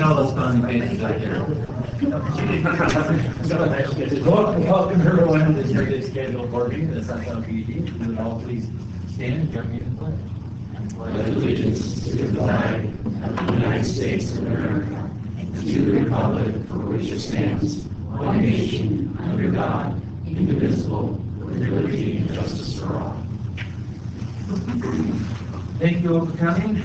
all those fun faces out there. Welcome everyone to this regularly scheduled board meeting of the Sunshine PD. Would all please stand and join me in the pledge. I pledge allegiance to the flag of the United States of America and to the republic for which it stands, one nation, under God, indivisible, with liberty and justice for all. Thank you all for coming.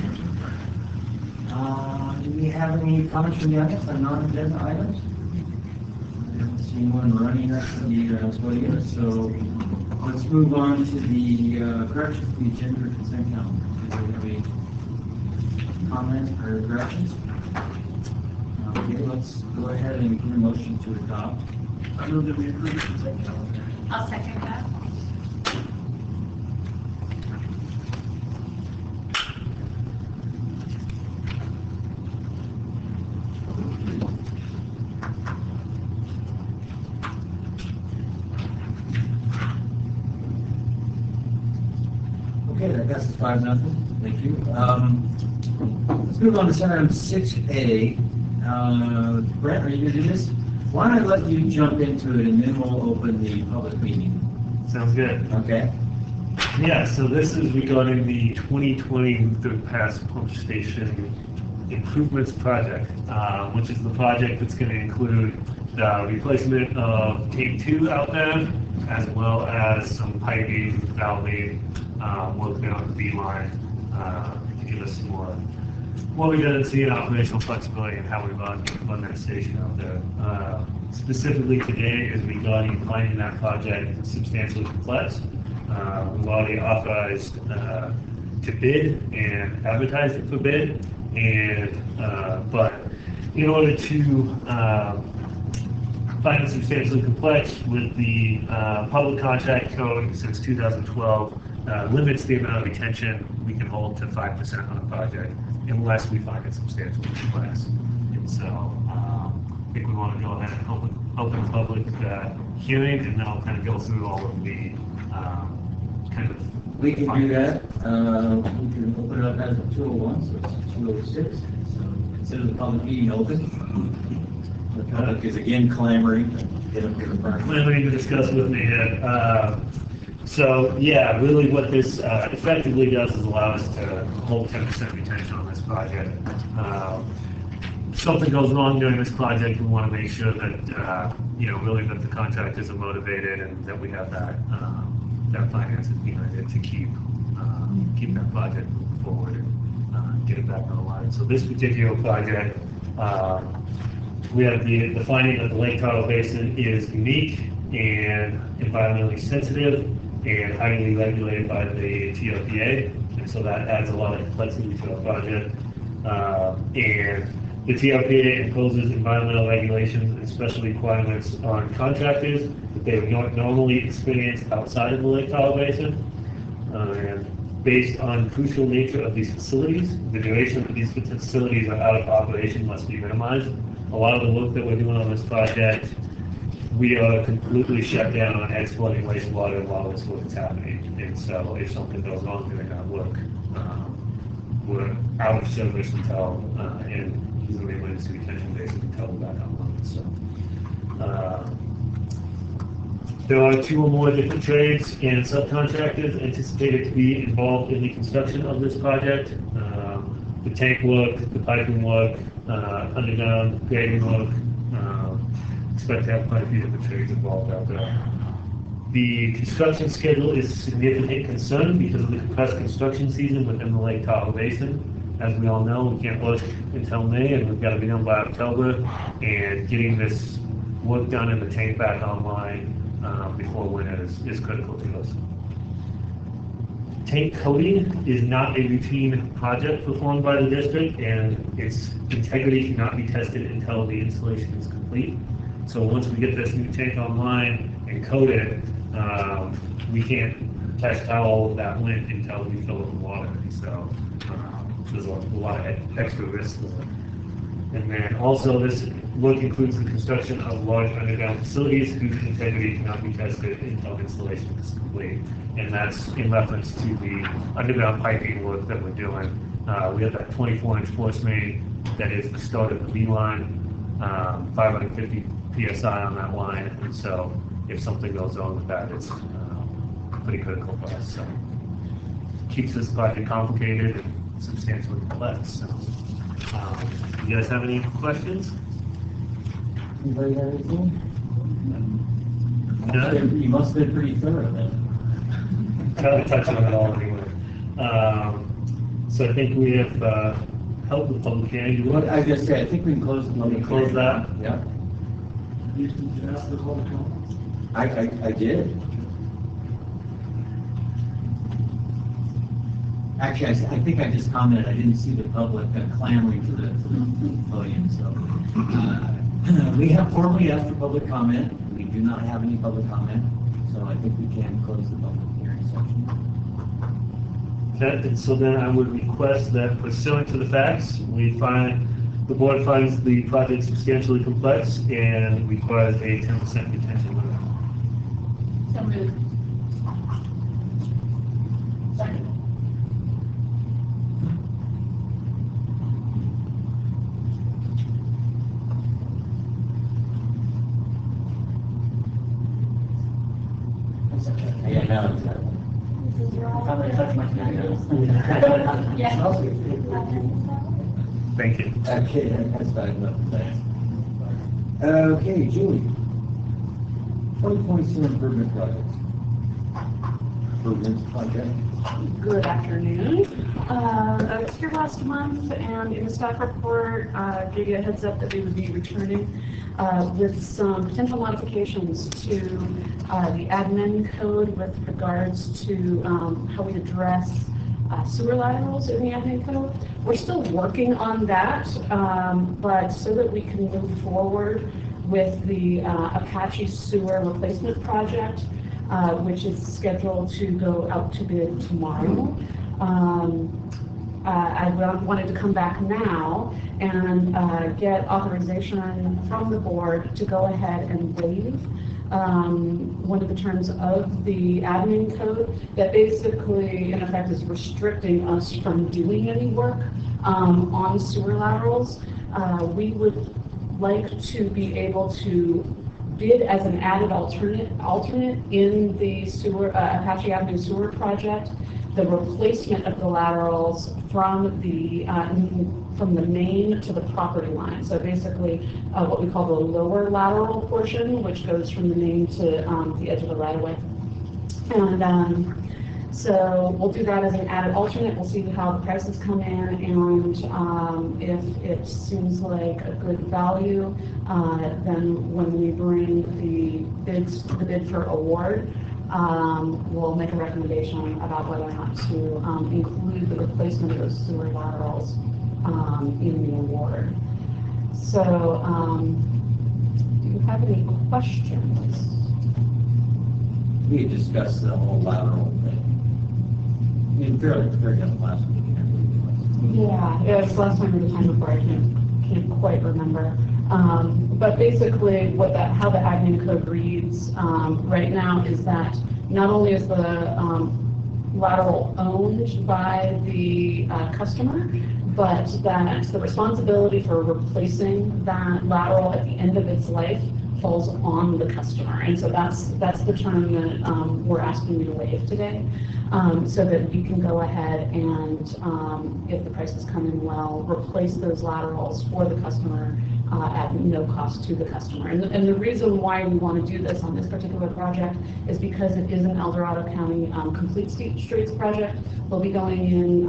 Do we have any comments from the audience on non-agenda items? I don't see anyone running up to the podium, so let's move on to the corrections to the agenda or consent calendar. Do we have any comments or corrections? Okay, let's go ahead and give a motion to adopt. I move that we approve the consent calendar. I'll second that. Okay, that passes 5-0. Thank you. Let's move on to item 6A. Brent, are you going to do this? Why don't I let you jump into it and then we'll open the public meeting? Sounds good. Okay. Yeah, so this is regarding the 2020 Third Pass Pump Station Improvements Project, which is the project that's going to include the replacement of tank 2 out there, as well as some piping, valving, working on the B line to give us some more redundancy and operational flexibility in how we run that station out there. Specifically today is regarding finding that project substantially complex. We've already authorized to bid and advertised it for bid, and but in order to find it substantially complex, with the public contract code since 2012 limits the amount of retention we can hold to 5% on a project unless we find it substantially complex. And so I think we want to go ahead and open a public hearing, and then I'll kind of go through all of the kind of. We can do that. We can open it up as a 201, so it's 206. So consider the public meeting open. The public is again clamoring. Clamoring to discuss with me here. So yeah, really what this effectively does is allow us to hold 10% retention on this project. Something goes wrong during this project, we want to make sure that really that the contractors are motivated and that we have that finances behind it to keep that project moving forward and get it back on the line. So this particular project, we have the finding that the Lake Tahoe Basin is unique and environmentally sensitive and highly regulated by the TRPA, and so that adds a lot of complexity to our project. And the TRPA imposes environmental regulations and special requirements on contractors that they would not normally experience outside of the Lake Tahoe Basin. And based on crucial nature of these facilities, the duration of these facilities are out of operation must be minimized. A lot of the work that we're doing on this project, we are completely shut down on exporting wastewater while this work is happening. And so if something goes wrong during that work, we're out of service until, and using the emergency retention basin until we're back online. So there are 2 or more different trades and subcontractors anticipated to be involved in the construction of this project. The tank work, the piping work, underground grading work. Expect to have quite a few different trades involved out there. The construction schedule is a significant concern because of the compressed construction season within the Lake Tahoe Basin. As we all know, we can't work until May, and we've got to be done by October, and getting this work done and the tank back online before winter is critical to us. Tank coating is not a routine project performed by the district, and its integrity cannot be tested until the installation is complete. So once we get this new tank online and coat it, we can't test how all of that went until we fill it with water. So there's a lot of extra risks with it. And then also this work includes the construction of large underground facilities whose integrity cannot be tested until installation is complete. And that's in reference to the underground piping work that we're doing. We have that 24-inch force main that is the start of the B line, 550 PSI on that line, and so if something goes on with that, it's pretty critical for us. So keeps this project complicated and substantially complex. So, you guys have any questions? Anybody have anything? No? You must have been pretty thorough then. Try to touch on it all anyway. So I think we have held the public hearing. You want? I was gonna say, I think we can close the public. Close that? Yeah. You asked the public comment? I did. Actually, I think I just commented, I didn't see the public clamoring to the podium, so. We have formally asked for public comment. We do not have any public comment, so I think we can close the public hearing section. Okay, and so then I would request that pursuant to the facts, the board finds the project substantially complex and requires a 10% retention limit. So moved. Second. Yeah, now it's. I'm gonna touch my finger. Yes. Thank you. Okay, that's bad enough, thanks. Okay, Julie. 2022 improvement projects. Improvements project. Good afternoon. I was here last month, and in the staff report, gave you a heads up that we would be returning with some potential modifications to the admin code with regards to how we address sewer laterals in the admin code. We're still working on that, but so that we can move forward with the Apache sewer replacement project, which is scheduled to go out to bid tomorrow. I wanted to come back now and get authorization from the board to go ahead and waive one of the terms of the admin code that basically, in effect, is restricting us from doing any work on sewer laterals. We would like to be able to bid as an added alternate in the sewer Apache Avenue sewer project, the replacement of the laterals from the main to the property line. So basically, what we call the lower lateral portion, which goes from the main to the edge of the right of way. And so we'll do that as an added alternate. We'll see how the prices come in, and if it seems like a good value, then when we bring the bid for award, we'll make a recommendation about whether or not to include the replacement of those sewer laterals in the award. So, do you have any questions? We had discussed the whole lateral thing. I mean, fairly on last week. Yeah, it was last time or the time before, I can't quite remember. But basically, how the admin code reads right now is that not only is the lateral owned by the customer, but that the responsibility for replacing that lateral at the end of its life falls on the customer. And so that's the term that we're asking you to waive today, so that we can go ahead and, if the prices come in well, replace those laterals for the customer at no cost to the customer. And the reason why we want to do this on this particular project is because it is an El Dorado County complete streets project. We'll be going in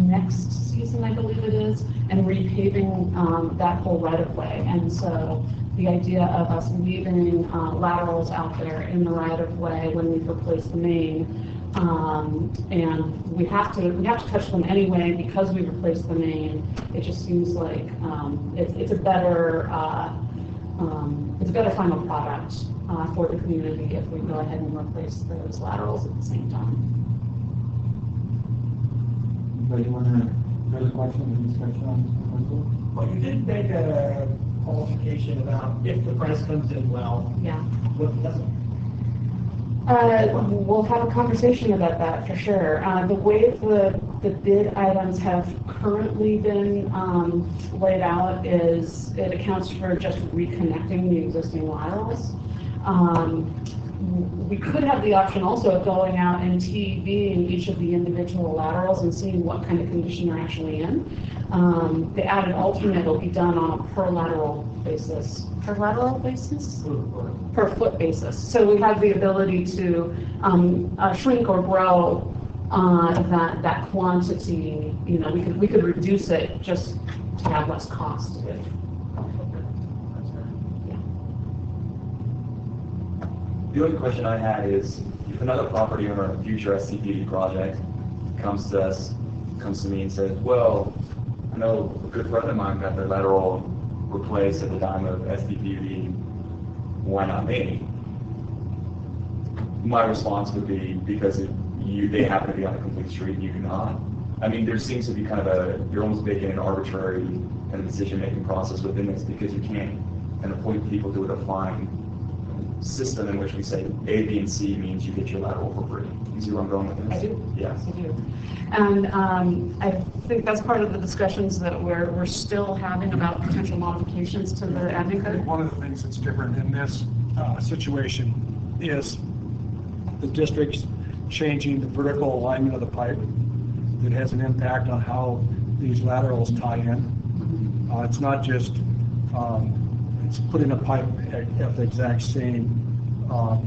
next season, I believe it is, and repaving that whole right of way. And so the idea of us leaving laterals out there in the right of way when we replace the main, and we have to touch them anyway because we replaced the main. It just seems like it's a better final product for the community if we go ahead and replace those laterals at the same time. Anybody want to further questions or discussion on this proposal? Well, you did make a qualification about if the price comes in well. Yeah. What doesn't? We'll have a conversation about that for sure. The way the the bid items have currently been laid out is it accounts for just reconnecting the existing laterals. We could have the option also of going out and TVing each of the individual laterals and seeing what kind of condition they're actually in. The added alternate will be done on a per lateral basis. Per lateral basis? Per foot basis. So we have the ability to shrink or grow that quantity. You know, we could reduce it just to have less cost. The only question I had is, if another property owner in a future SCPD project comes to me and says, well, I know a good friend of mine got their lateral replaced at the time of SCPD, why not me? My response would be, because they happen to be on a complete street and you do not. I mean, there seems to be kind of you're almost making an arbitrary kind of decision-making process within this, because you can't kind of point people to a defined system in which we say A, B, and C means you get your lateral for free. You see where I'm going with this? I do. Yes. I do. And I think that's part of the discussions that we're still having about potential modifications to the admin code. One of the things that's different in this situation is the district's changing the vertical alignment of the pipe. That has an impact on how these laterals tie in. It's not just it's putting a pipe at the exact same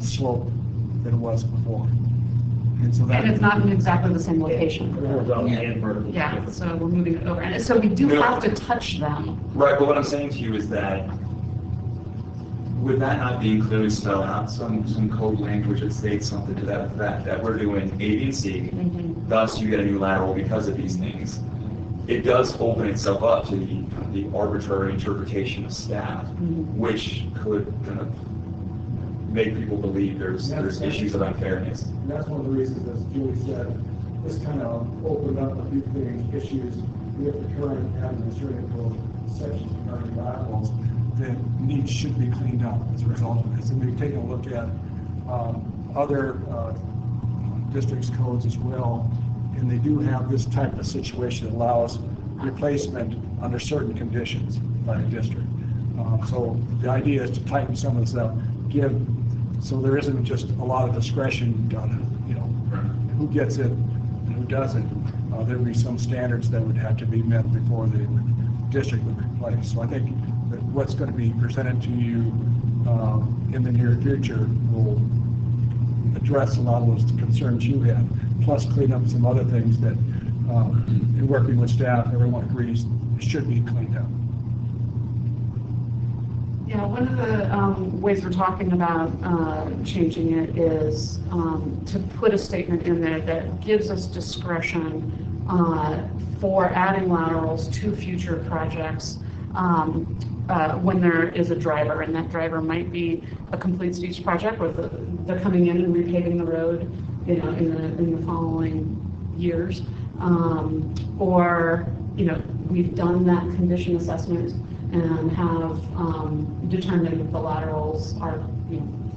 slope that it was before. And so And it's not in exactly the same location. Yeah. Yeah, so we're moving it over. And so we do have to touch them. Right, but what I'm saying to you is that, would that not be clearly spelled out, some code language that states something to that effect, that we're doing A, B, and C, thus you get a new lateral because of these things? It does open itself up to the arbitrary interpretation of staff, which could kind of make people believe there's issues of unfairness. And that's one of the reasons, as Julie said, this kind of opened up a few things, issues with the current administrative code sections regarding laterals that should be cleaned up as a result of this. And we've taken a look at other districts' codes as well, and they do have this type of situation that allows replacement under certain conditions by the district. So the idea is to tighten some of this up, so there isn't just a lot of discretion on, who gets it and who doesn't. There would be some standards that would have to be met before the district would replace. So I think that what's going to be presented to you in the near future will address a lot of those concerns you have, plus clean up some other things that, in working with staff, everyone agrees should be cleaned up. Yeah, one of the ways we're talking about changing it is to put a statement in there that gives us discretion for adding laterals to future projects when there is a driver, and that driver might be a complete streets project where they're coming in and repaving the road, in the following years, or we've done that condition assessment and have determined that the laterals are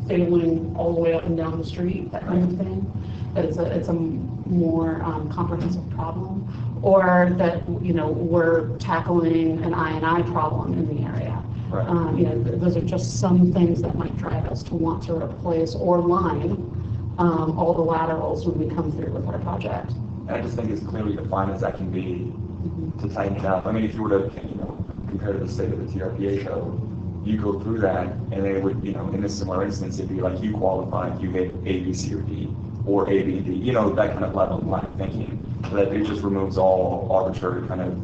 failing all the way up and down the street, that kind of thing. That it's a more comprehensive problem, or that we're tackling an I&I problem in the area. Right. Those are just some things that might drive us to want to replace or line all the laterals when we come through with our project. And I just think it's clearly defined as that can be to tighten it up. I mean, if you were to compare to the state of the TRPA code, you go through that, and they would, in this similar instance, it'd be like you qualified, you get A, B, C, or D, or A, B, and D, that kind of level of line of thinking. So that it just removes all arbitrary kind of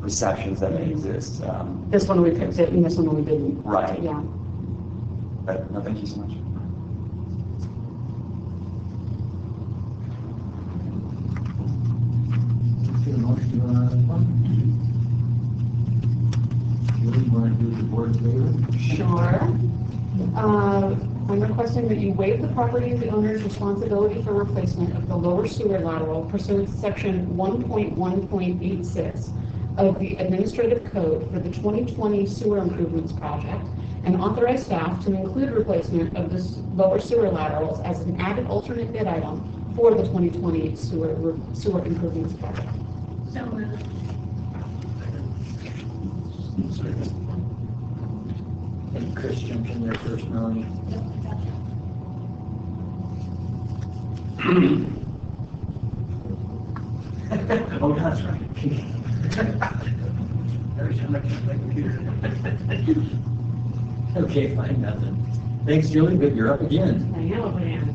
perceptions that may exist. This one we picked it, and this one we didn't. Right. Yeah. But, no, thank you so much. Get a motion on this one? Julie, you want to do the board's favor? Sure. I'm requesting that you waive the property of the owner's responsibility for replacement of the lower sewer lateral pursuant to section 1.1.86 of the administrative code for the 2020 sewer improvements project, and authorize staff to include replacement of this lower sewer laterals as an added alternate bid item for the 2020 sewer improvements project. So moved. And Chris jumped in there first, Melanie. Oh, that's right. Every time I check my computer. Okay, fine, nothing. Thanks, Julie, but you're up again. I am over there.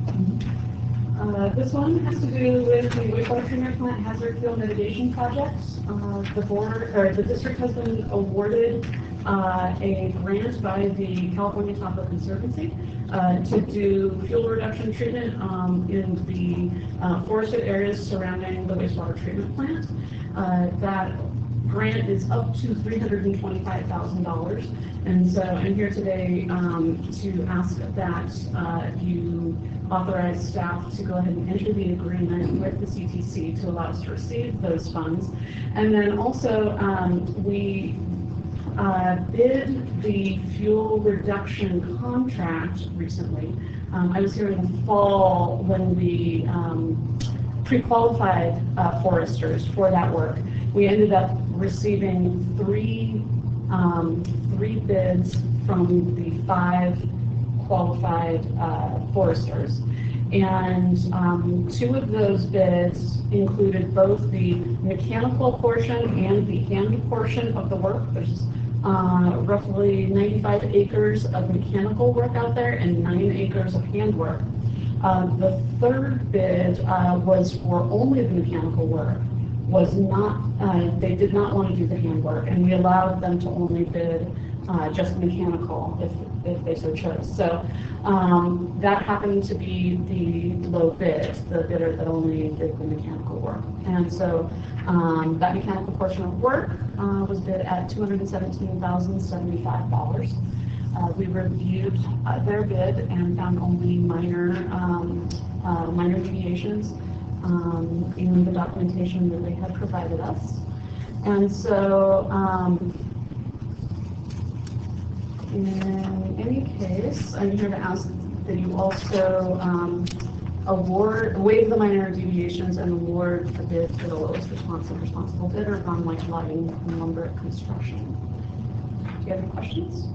This one has to do with the wastewater treatment plant hazard fuel mitigation project. The district has been awarded a grant by the California Tahoe Conservancy to do fuel reduction treatment in the forested areas surrounding the wastewater treatment plant. That grant is up to $325,000. And so I'm here today to ask that you authorize staff to go ahead and enter the agreement with the CTC to allow us to receive those funds. And then also we bid the fuel reduction contract recently. I was here in the fall when we pre-qualified foresters for that work. We ended up receiving three bids from the 5 qualified foresters. And 2 of those bids included both the mechanical portion and the hand portion of the work. There's roughly 95 acres of mechanical work out there and 9 acres of hand work. The 3rd bid was for only the mechanical work. They did not want to do the hand work, and we allowed them to only bid just mechanical if they so chose. So that happened to be the low bid, the bidder that only did the mechanical work. And so that mechanical portion of work was bid at $217,075. We reviewed their bid and found only minor deviations in the documentation that they had provided us. And so in any case, I'm here to ask that you also waive the minor deviations and award the bid for the lowest responsible bidder on logging and lumber construction. Do you have any questions?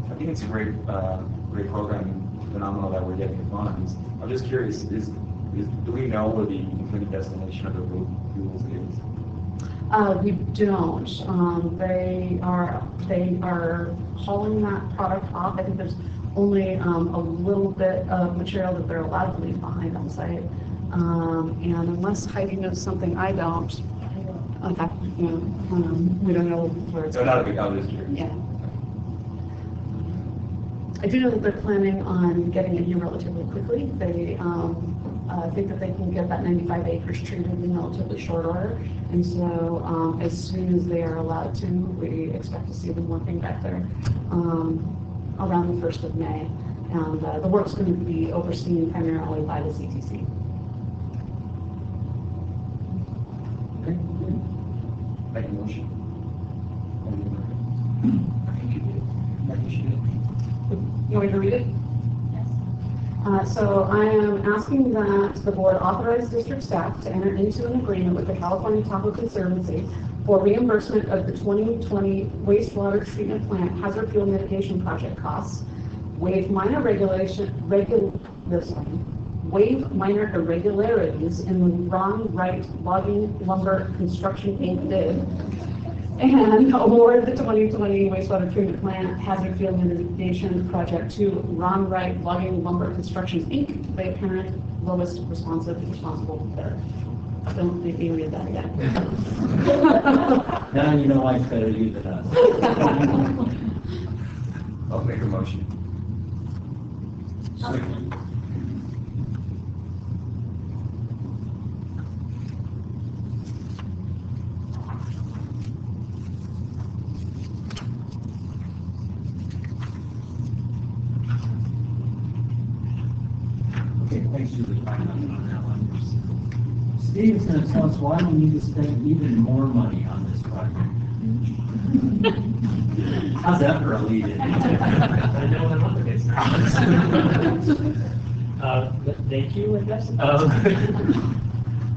I think it's a great program, phenomenal that we're getting the funds. I'm just curious, do we know where the intended destination of the road fuels is? We don't. They are hauling that product off. I think there's only a little bit of material that they're allowed to leave behind on site. And unless Heidi knows something I don't, in fact, we don't know where it's So not a big deal, just curious. Yeah. I do know that they're planning on getting it here relatively quickly. They think that they can get that 95 acres treated in relatively short order. And so as soon as they are allowed to, we expect to see them working back there around the 1st of May. And the work's going to be overseen primarily by the CTC. Okay, good. Make a motion. I think you did. Maybe you should. You want me to read it? So I am asking that the board authorize district staff to enter into an agreement with the California Tahoe Conservancy for reimbursement of the 2020 wastewater treatment plant hazard fuel mitigation project costs, waive minor irregularities in the Ron Wright Logging Lumber Construction Inc. bid, and award the 2020 wastewater treatment plant hazard fuel mitigation project to Ron Wright Logging Lumber Construction Inc., the apparent lowest responsible bidder. Don't make me read that again. Now you know why it's better you than us. I'll make a motion. Okay, thanks for the time on that one. Steve's going to tell us why we need to spend even more money on this project. How's that for a lead-in? I know what I'm up against now. Thank you, I guess.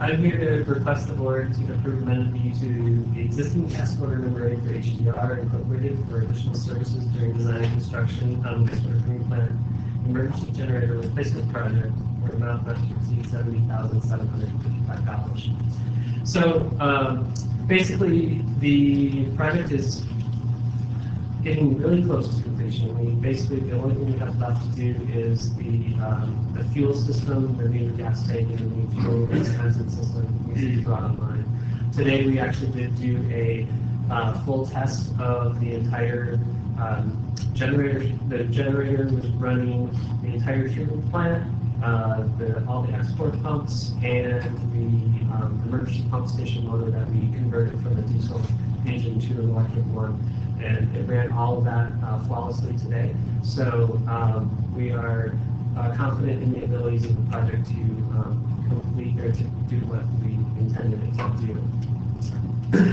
I'm here to request the board to approve amendment B to the existing task order number 8 for HDR Incorporated for additional services during design and construction of the wastewater treatment plant emergency generator replacement project for an amount not to exceed $70,755. So basically, the project is getting really close to completion. Basically, the only thing we have left to do is the fuel system, the new gas tank, and the new fuel dispensing system needs to be brought online. Today, we actually did do a full test of the entire generator. The generator was running the entire treatment plant, all the export pumps, and the emergency pump station motor that we converted from a diesel engine to an electric one. And it ran all of that flawlessly today. So we are confident in the abilities of the project to complete or to do what we intended it to do.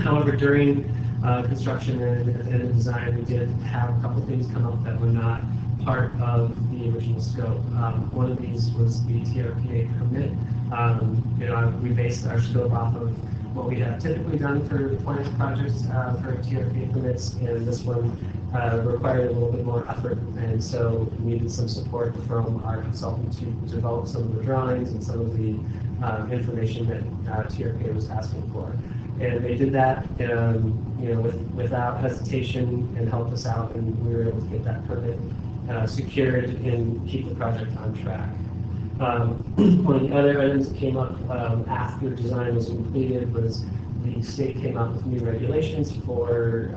However, during construction and design, we did have a couple things come up that were not part of the original scope. One of these was the TRPA permit. We based our scope off of what we have typically done for plant projects for TRPA permits, and this one required a little bit more effort, and so we needed some support from our consultant to develop some of the drawings and some of the information that TRPA was asking for. And they did that, without hesitation and helped us out, and we were able to get that permit secured and keep the project on track. One of the other items that came up after design was completed was the state came out with new regulations for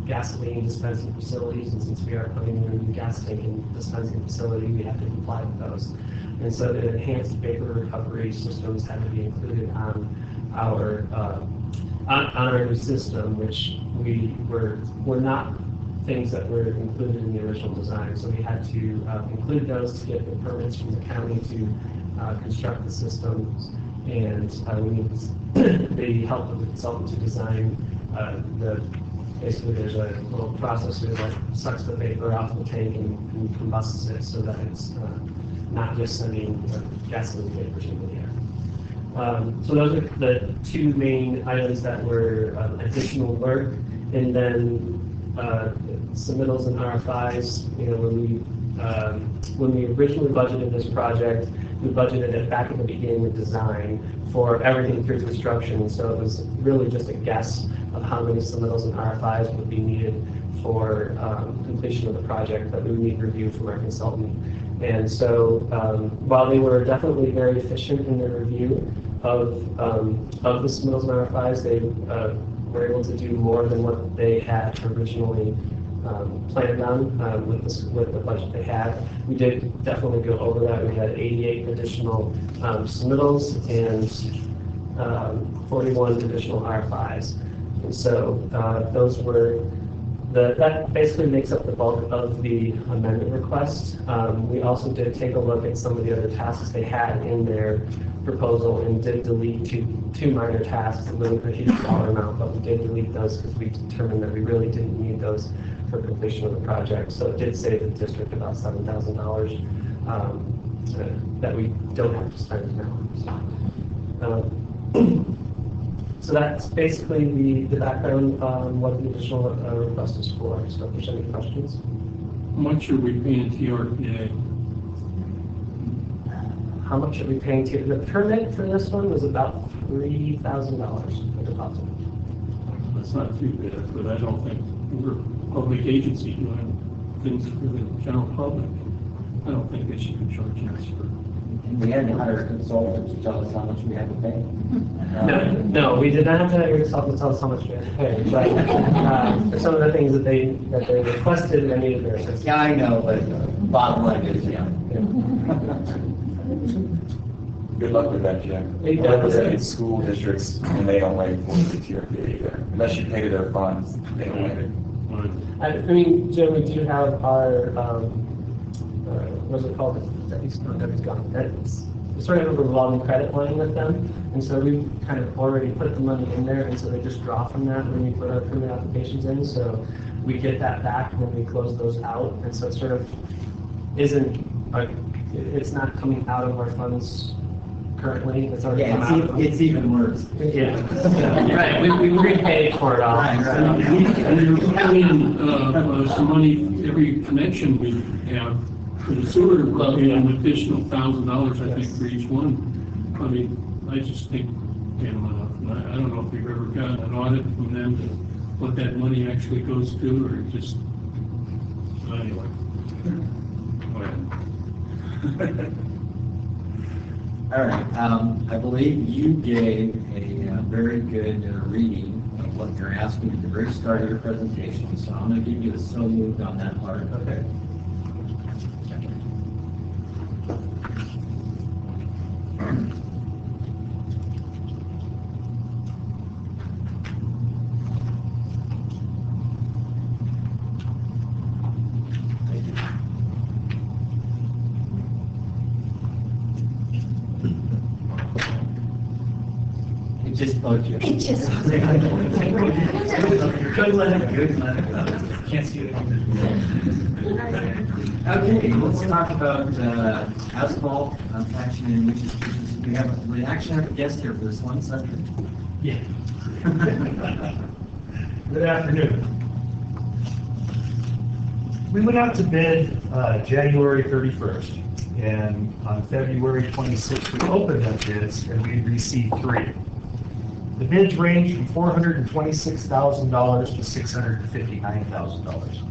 gasoline dispensing facilities, and since we are putting in a new gas tank and dispensing facility, we have to comply with those. And so the enhanced vapor recovery systems had to be included on our new system, which were not things that were included in the original design. So we had to include those to get the permits from the county to construct the systems, and we needed the help of the consultant to design basically there's a little processor that sucks the vapor off the tank and combusts it so that it's not just sending gasoline vapors into the air. So those are the two main items that were additional work, and then submittals and RFIs. When we originally budgeted this project, we budgeted it back at the beginning of design for everything through construction. So it was really just a guess of how many submittals and RFIs would be needed for completion of the project that we would need review from our consultant. And so while they were definitely very efficient in their review of the submittals and RFIs, they were able to do more than what they had originally planned on with the budget they had. We did definitely go over that. We had 88 additional submittals and 41 additional RFIs. And so those were that basically makes up the bulk of the amendment request. We also did take a look at some of the other tasks they had in their proposal and did delete two minor tasks, a huge dollar amount, but we did delete those because we determined that we really didn't need those for completion of the project. So it did save the district about $7,000 that we don't have to spend now. So that's basically the background on what the additional request is for. So if there's any questions. How much are we paying TRPA? How much are we paying to the permit for this one was about $3,000 for deposit. That's not too bad, but I don't think we're a public agency doing things for the general public. I don't think they should be charging us for. We had to hire a consultant to tell us how much we had to pay. No, we did not have to hire a consultant to tell us how much we had to pay. But for some of the things that they requested, I needed their assistance. Yeah, I know, but bottom line is, yeah. Good luck with that, Jim. I represent school districts, and they don't like the TRPA either. Unless you pay to their funds, they don't like it. I mean, Jim, we do have our, what's it called? Debbie's gone. It's sort of a revolving credit line with them. And so we kind of already put the money in there, and so they just draw from that when we put our permit applications in. So we get that back when we close those out. And so it sort of isn't a It's not coming out of our funds currently, it's already come Yeah, out. it's even worse. Yeah, right, we repaid for it all. Right. And you're having, some money, every connection we have for the sewer, probably an additional $1,000, I think, for each one. I mean, I just think, I don't know if we've ever gotten an audit from them to what that money actually goes to, or just, anyway. All right, I believe you gave a very good reading of what you're asking at the very start of your presentation, so I'm going to give you the so moved on that part. Okay. It just bugged you. It just. Good luck. Good luck. Can't see it. Okay, let's talk about asphalt patching and we actually have a guest here for this one subject. Yeah. Good afternoon. We went out to bid January 31st, and on February 26th, we opened up bids, and we received 3. The bids range from $426,000 to $659,000.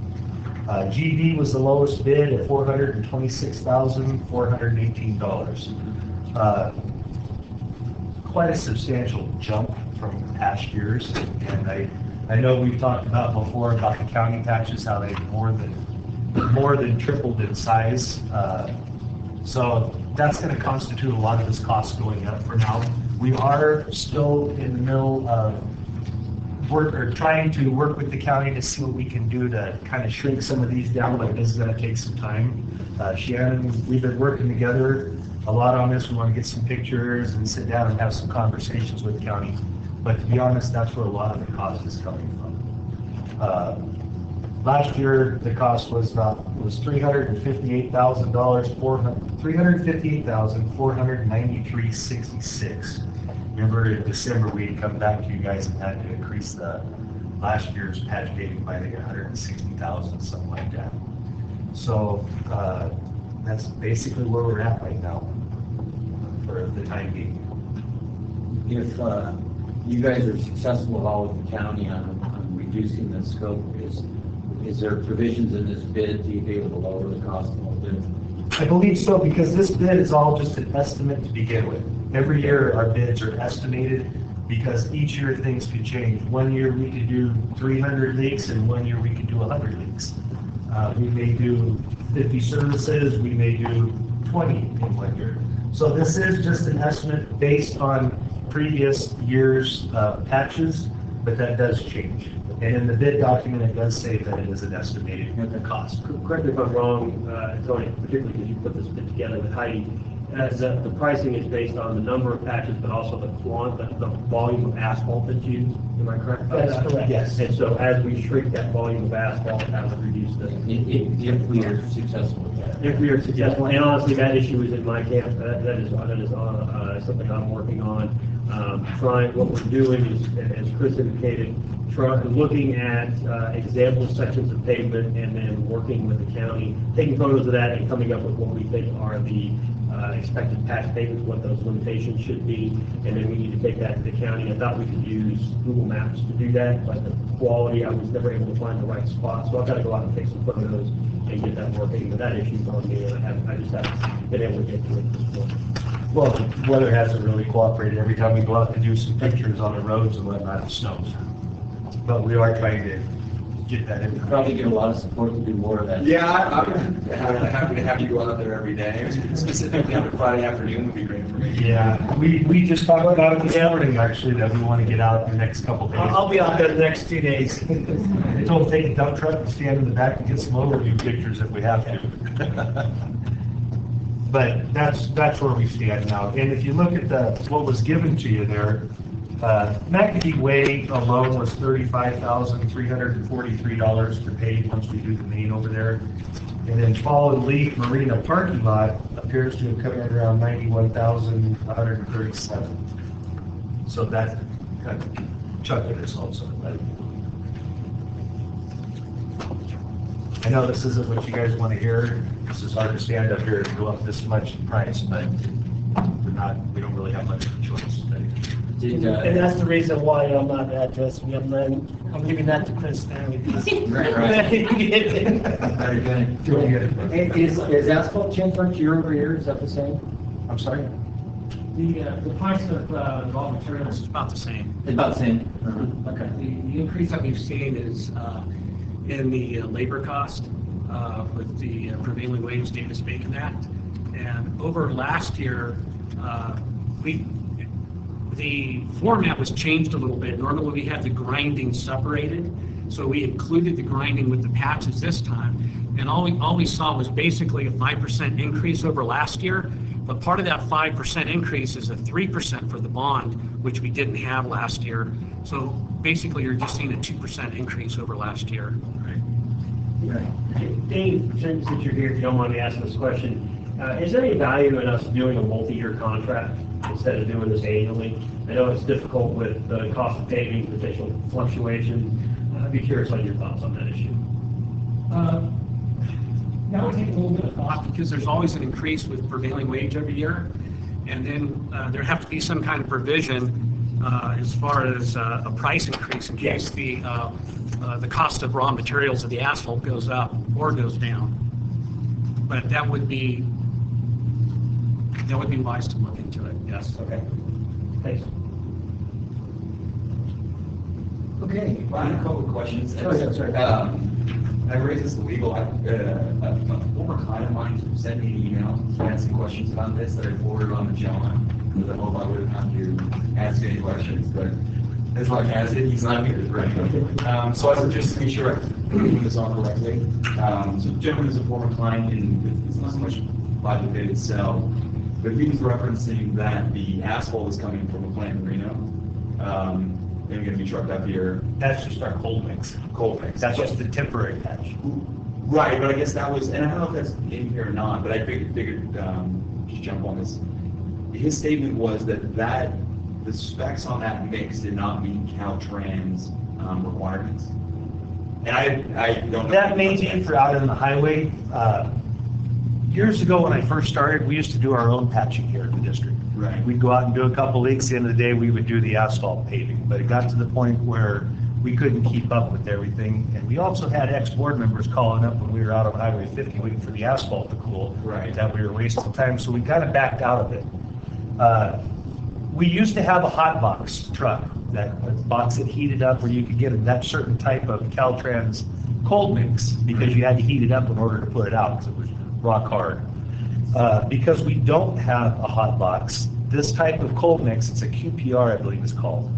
GB was the lowest bid at $426,418. Quite a substantial jump from past years, and I know we've talked about before about the county patches, how they've more than tripled in size. So that's going to constitute a lot of this cost going up for now. We are still in the middle of trying to work with the county to see what we can do to kind of shrink some of these down, but this is going to take some time. Shannon, we've been working together a lot on this. We want to get some pictures and sit down and have some conversations with the county. But to be honest, that's where a lot of the cost is coming from. Last year, the cost was $358,000, $358,493.66. Remember in December, we had come back to you guys and had to increase the last year's patch paving by like $160,000, something like that. So that's basically where we're at right now for the time being. If you guys are successful at all with the county on reducing the scope, is there provisions in this bid to be able to lower the cost a little bit? I believe so, because this bid is all just an estimate to begin with. Every year, our bids are estimated because each year things could change. One year we could do 300 leaks, and one year we could do 100 leaks. We may do 50 services, we may do 20 in 1 year. So this is just an estimate based on previous year's patches, but that does change. And in the bid document, it does say that it is an estimated cost. Correct me if I'm wrong, Tony, particularly because you put this bid together with Heidi, the pricing is based on the number of patches, but also the volume of asphalt that's used. Am I correct about that? That's correct. Yes. And so as we shrink that volume of asphalt, that would reduce the. If we are successful with that. If we are successful, and honestly, that issue is in my camp. That is something I'm working on. Trying, what we're doing is, as Chris indicated, looking at example sections of pavement and then working with the county, taking photos of that and coming up with what we think are the expected patch pavements, what those limitations should be, and then we need to take that to the county. I thought we could use Google Maps to do that, but the quality, I was never able to find the right spot, so I've got to go out and take some photos and get that working, but that issue's on me, and I just haven't been able to get to it at this point. Well, the weather hasn't really cooperated. Every time we go out to do some pictures on the roads and whatnot, it snows. But we are trying to get that in. Probably get a lot of support to do more of that. Yeah, I'm happy to have you go out there every day. Specifically on a Friday afternoon would be great for me. Yeah, we just talked about it this morning, actually, that we want to get out in the next couple days. I'll be out there the next 2 days. I told them to take a dump truck and stand in the back and get some overview pictures if we have to. But that's where we stand now. And if you look at what was given to you there, McAdee Way alone was $35,343 to pay once we do the main over there. And then Fall and Leaf Marina parking lot appears to have come in around 91,137. So that kind of chunk of this also. I know this isn't what you guys want to hear. This is hard to stand up here and go up this much in price, but we don't really have much of a choice. And that's the reason why I'm not addressing them, I'm giving that to Chris Stanley. Very good. Is asphalt changed much year over year? Is that the same? I'm sorry? The price of raw materials is about the same. It's about the same? Okay. The increase that we've seen is in the labor cost with the prevailing wage Davis Bacon Act. And over last year, the format was changed a little bit. Normally we had the grinding separated, so we included the grinding with the patches this time. And all we saw was basically a 5% increase over last year. But part of that 5% increase is a 3% for the bond, which we didn't have last year. So basically, you're just seeing a 2% increase over last year. Dave, since you're here, if you don't mind me asking this question, is there any value in us doing a multi-year contract instead of doing this annually? I know it's difficult with the cost of paving, potential fluctuations. I'd be curious on your thoughts on that issue. That would take a little bit of thought because there's always an increase with prevailing wage every year. And then there have to be some kind of provision as far as a price increase in case the cost of raw materials of the asphalt goes up or goes down. But that would be wise to look into it, yes. Okay. Thanks. Okay. I have a couple of questions. Sorry. I raised this legal. A former client of mine sent me an email. He had some questions about this that I forwarded on to John. Because I hope I would have had to ask any questions, but as long as he's not here, right? So I would just make sure I'm doing this on correctly. So the gentleman is a former client, and it's not so much by the bid itself, but he was referencing that the asphalt is coming from a plant in Reno. They're going to be trucked up here. That's just our cold mix. Cold mix. That's just the temporary patch. Right, but I guess that was, and I don't know if that's in here or not, but I figured just jump on this. His statement was that the specs on that mix did not meet Caltrans requirements. And I don't know. That may be for out on the highway. Years ago when I first started, we used to do our own patching here in the district. Right. We'd go out and do a couple leaks. At the end of the day, we would do the asphalt paving. But it got to the point where we couldn't keep up with everything. And we also had ex-board members calling up when we were out on Highway 50 waiting for the asphalt to cool. Right. That we were wasting time. So we kind of backed out of it. We used to have a hot box truck, that box that heated up where you could get that certain type of Caltrans cold mix because you had to heat it up in order to put it out because it was rock hard. Because we don't have a hot box, this type of cold mix, it's a QPR, I believe it's called,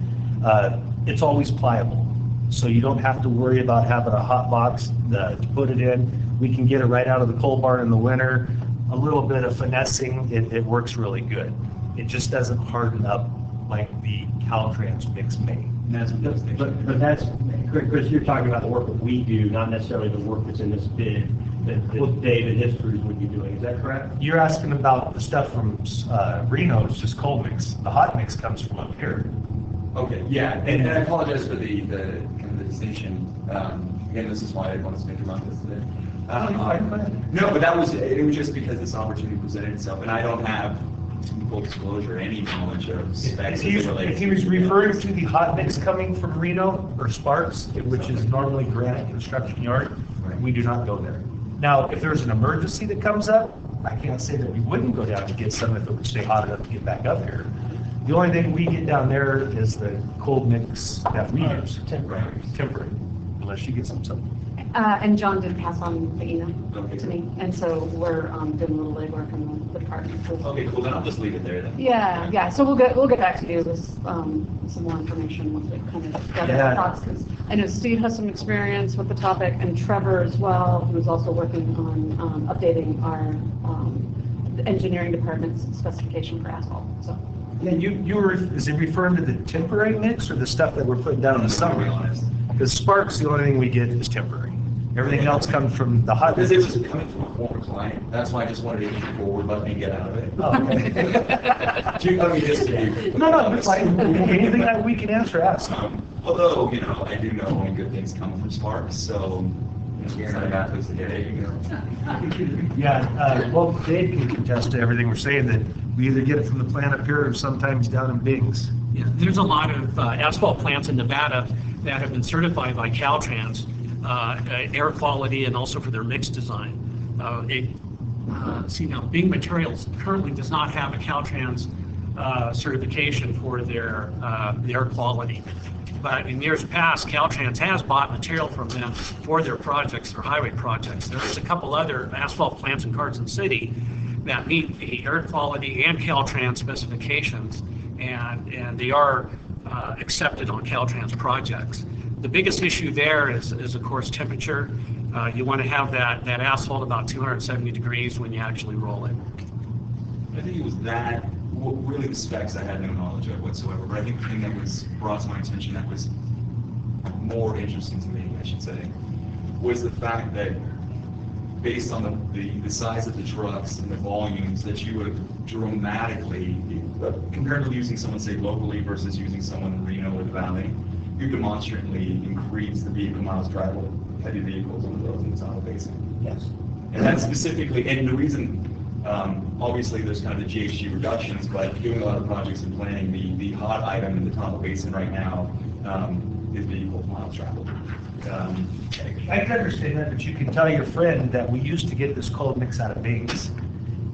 it's always pliable. So you don't have to worry about having a hot box to put it in. We can get it right out of the coal barn in the winter. A little bit of finessing, it works really good. It just doesn't harden up like the Caltrans mix may. But that's, Chris, you're talking about the work that we do, not necessarily the work that's in this bid that Dave and his crews would be doing. Is that correct? You're asking about the stuff from Reno, it's just cold mix. The hot mix comes from up here. Okay, yeah, and I apologize for the kind of the distinction. Again, this is why I wanted to speak about this today. No, but it was just because this opportunity presented itself, and I don't have full disclosure, any knowledge of specs. If he was referring to the hot mix coming from Reno or Sparks, which is normally Granite Construction Yard, we do not go there. Now, if there's an emergency that comes up, I can't say that we wouldn't go down to get some if it would stay hot enough to get back up here. The only thing we get down there is the cold mix that we use. Temporary, unless you get something. And John did pass on the email to me, and so we're doing a little legwork in the department. Okay, cool. Then I'll just leave it there then. Yeah. So we'll get back to you with some more information once we kind of gather our thoughts. Because I know Steve has some experience with the topic, and Trevor as well, who's also working on updating our engineering department's specification for asphalt. So. Yeah, is it referring to the temporary mix or the stuff that we're putting down in the summer? Because Sparks, the only thing we get is temporary. Everything else comes from the hot. Because it was coming from a former client, that's why I just wanted to move forward, let me get out of it. Oh, okay. I mean, just to- No, it's like, anything that we can answer, ask. Although, you know, I do know when good things come from Sparks, so, it's not a bad place to get it, you know. Yeah, well, Dave can contest to everything we're saying, that we either get it from the plant up here or sometimes down in Bing's. Yeah, there's a lot of asphalt plants in Nevada that have been certified by Caltrans, air quality and also for their mix design. See now, Bing Materials currently does not have a Caltrans certification for their air quality. But in years past, Caltrans has bought material from them for their projects, their highway projects. There's a couple other asphalt plants in Carson City that meet the air quality and Caltrans specifications, and they are accepted on Caltrans projects. The biggest issue there is of course temperature. You want to have that asphalt about 270 degrees when you actually roll it. I think it was that, really the specs I had no knowledge of whatsoever, but I think the thing that was brought to my attention that was more interesting to me, I should say, was the fact that based on the size of the trucks and the volumes, that you would dramatically, compared to using someone, say, locally versus using someone in Reno or the Valley, you demonstrably increase the vehicle miles traveled, heavy vehicles on the roads in the Tahoe Basin. Yes. And that's specifically, and the reason, obviously there's kind of the GHG reductions, but doing a lot of projects and planning, the hot item in the Tahoe Basin right now is vehicle miles traveled. I can understand that, but you can tell your friend that we used to get this cold mix out of Bing's.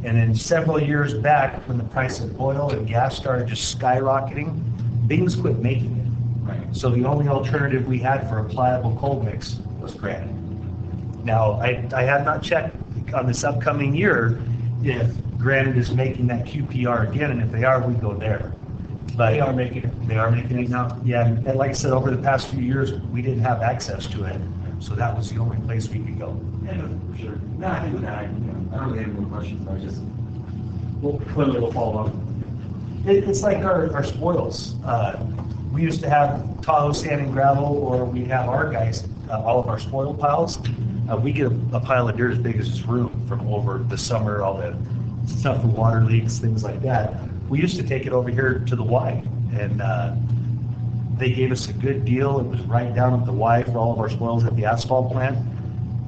And then several years back, when the price of oil and gas started just skyrocketing, Bing's quit making it. Right. So the only alternative we had for a pliable cold mix was Granite. Now, I have not checked on this upcoming year if Granite is making that QPR again, and if they are, we go there. But They are making it. They are making it now. Yeah, and like I said, over the past few years, we didn't have access to it, so that was the only place we could go. Yeah, no, for sure. No, I think with that, I don't really have any more questions, I just. Well, clearly we'll follow up. It's like our spoils. We used to have Tahoe sand and gravel, or we have our guys, all of our spoil piles. We get a pile of dirt as big as this room from over the summer, all the stuff, the water leaks, things like that. We used to take it over here to the Y, and they gave us a good deal. It was right down at the Y for all of our spoils at the asphalt plant.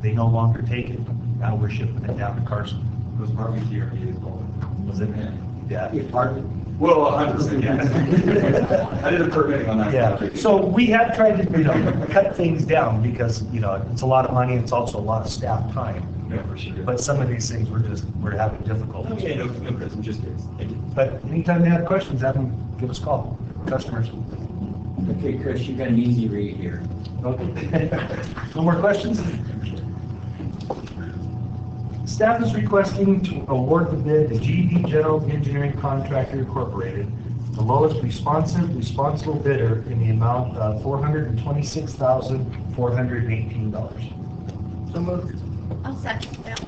They no longer take it. Now we're shipping it down to Carson. It was probably TRP as well. Was it? Yeah. Pardon? Well, 100%, yeah. I did a permitting on that Yeah, project. so we have tried to, cut things down because, it's a lot of money, it's also a lot of staff time. Yeah, for sure. But some of these things we're having difficulty. Okay, no, Chris, I'm just curious. Thank you. But anytime they have questions, have them give us a call, customers. Okay, Chris, you got an easy read here. Okay. No more questions? Staff is requesting to award the bid to GD General Engineering Contractor Incorporated, the lowest responsible bidder in the amount of $426,418. So moved. I'll second that.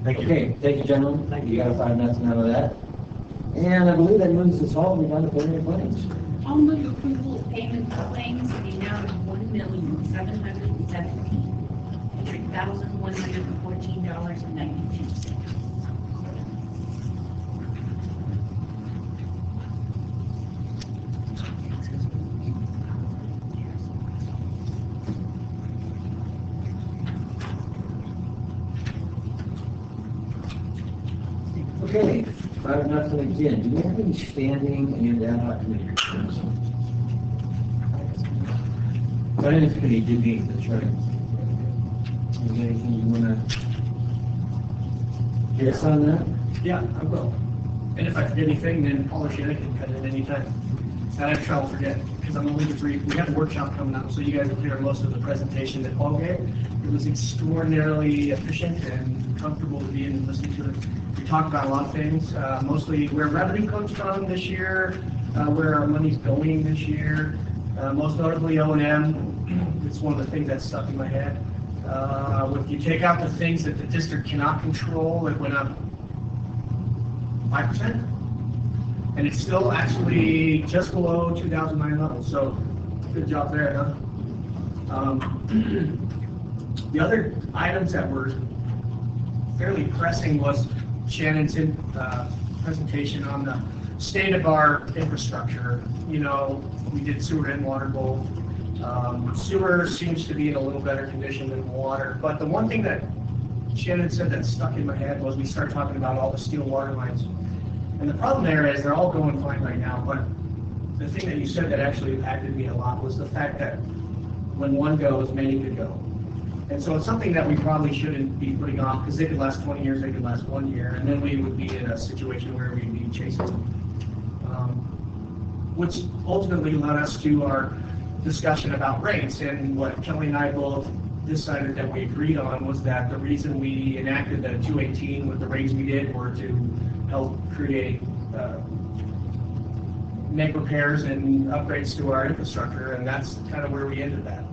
Thank you. Okay, thank you, gentlemen. Thank you. You got 5 minutes out of that. And I believe that moves us all down to payment of claims. I'll move approval of payment of claims in the amount of $1,717,114.92. Okay, 5-0 again. Do we have any standing and ad hoc committee reports? Finance committee did meet, that's right. Is there anything you want to get us on that? Yeah, I will. And if I forget anything, then Paul or Shannon can cut it anytime. I have trouble forget, because I'm only brief. We have a workshop coming up, so you guys will hear most of the presentation that Paul gave. It was extraordinarily efficient and comfortable to be in and listen to it. We talked about a lot of things, mostly where revenue comes from this year, where our money's going this year, most notably O&M. It's one of the things that stuck in my head. If you take out the things that the district cannot control, it went up 5%. And it's still actually just below 2009 levels, so good job there, huh? The other items that were fairly pressing was Shannon's presentation on the state of our infrastructure. You know, we did sewer and water both. Sewer seems to be in a little better condition than water, but the one thing that Shannon said that stuck in my head was we started talking about all the steel water lines. And the problem there is they're all going fine right now, but the thing that you said that actually impacted me a lot was the fact that when one goes, many could go. And so it's something that we probably shouldn't be putting off, because they could last 20 years, they could last 1 year, and then we would be in a situation where we'd be chasing them. Which ultimately led us to our discussion about rates, and what Kelly and I both decided that we agreed on was that the reason we enacted the 218 with the rates we did were to help create, make repairs and upgrades to our infrastructure, and that's kind of where we ended that.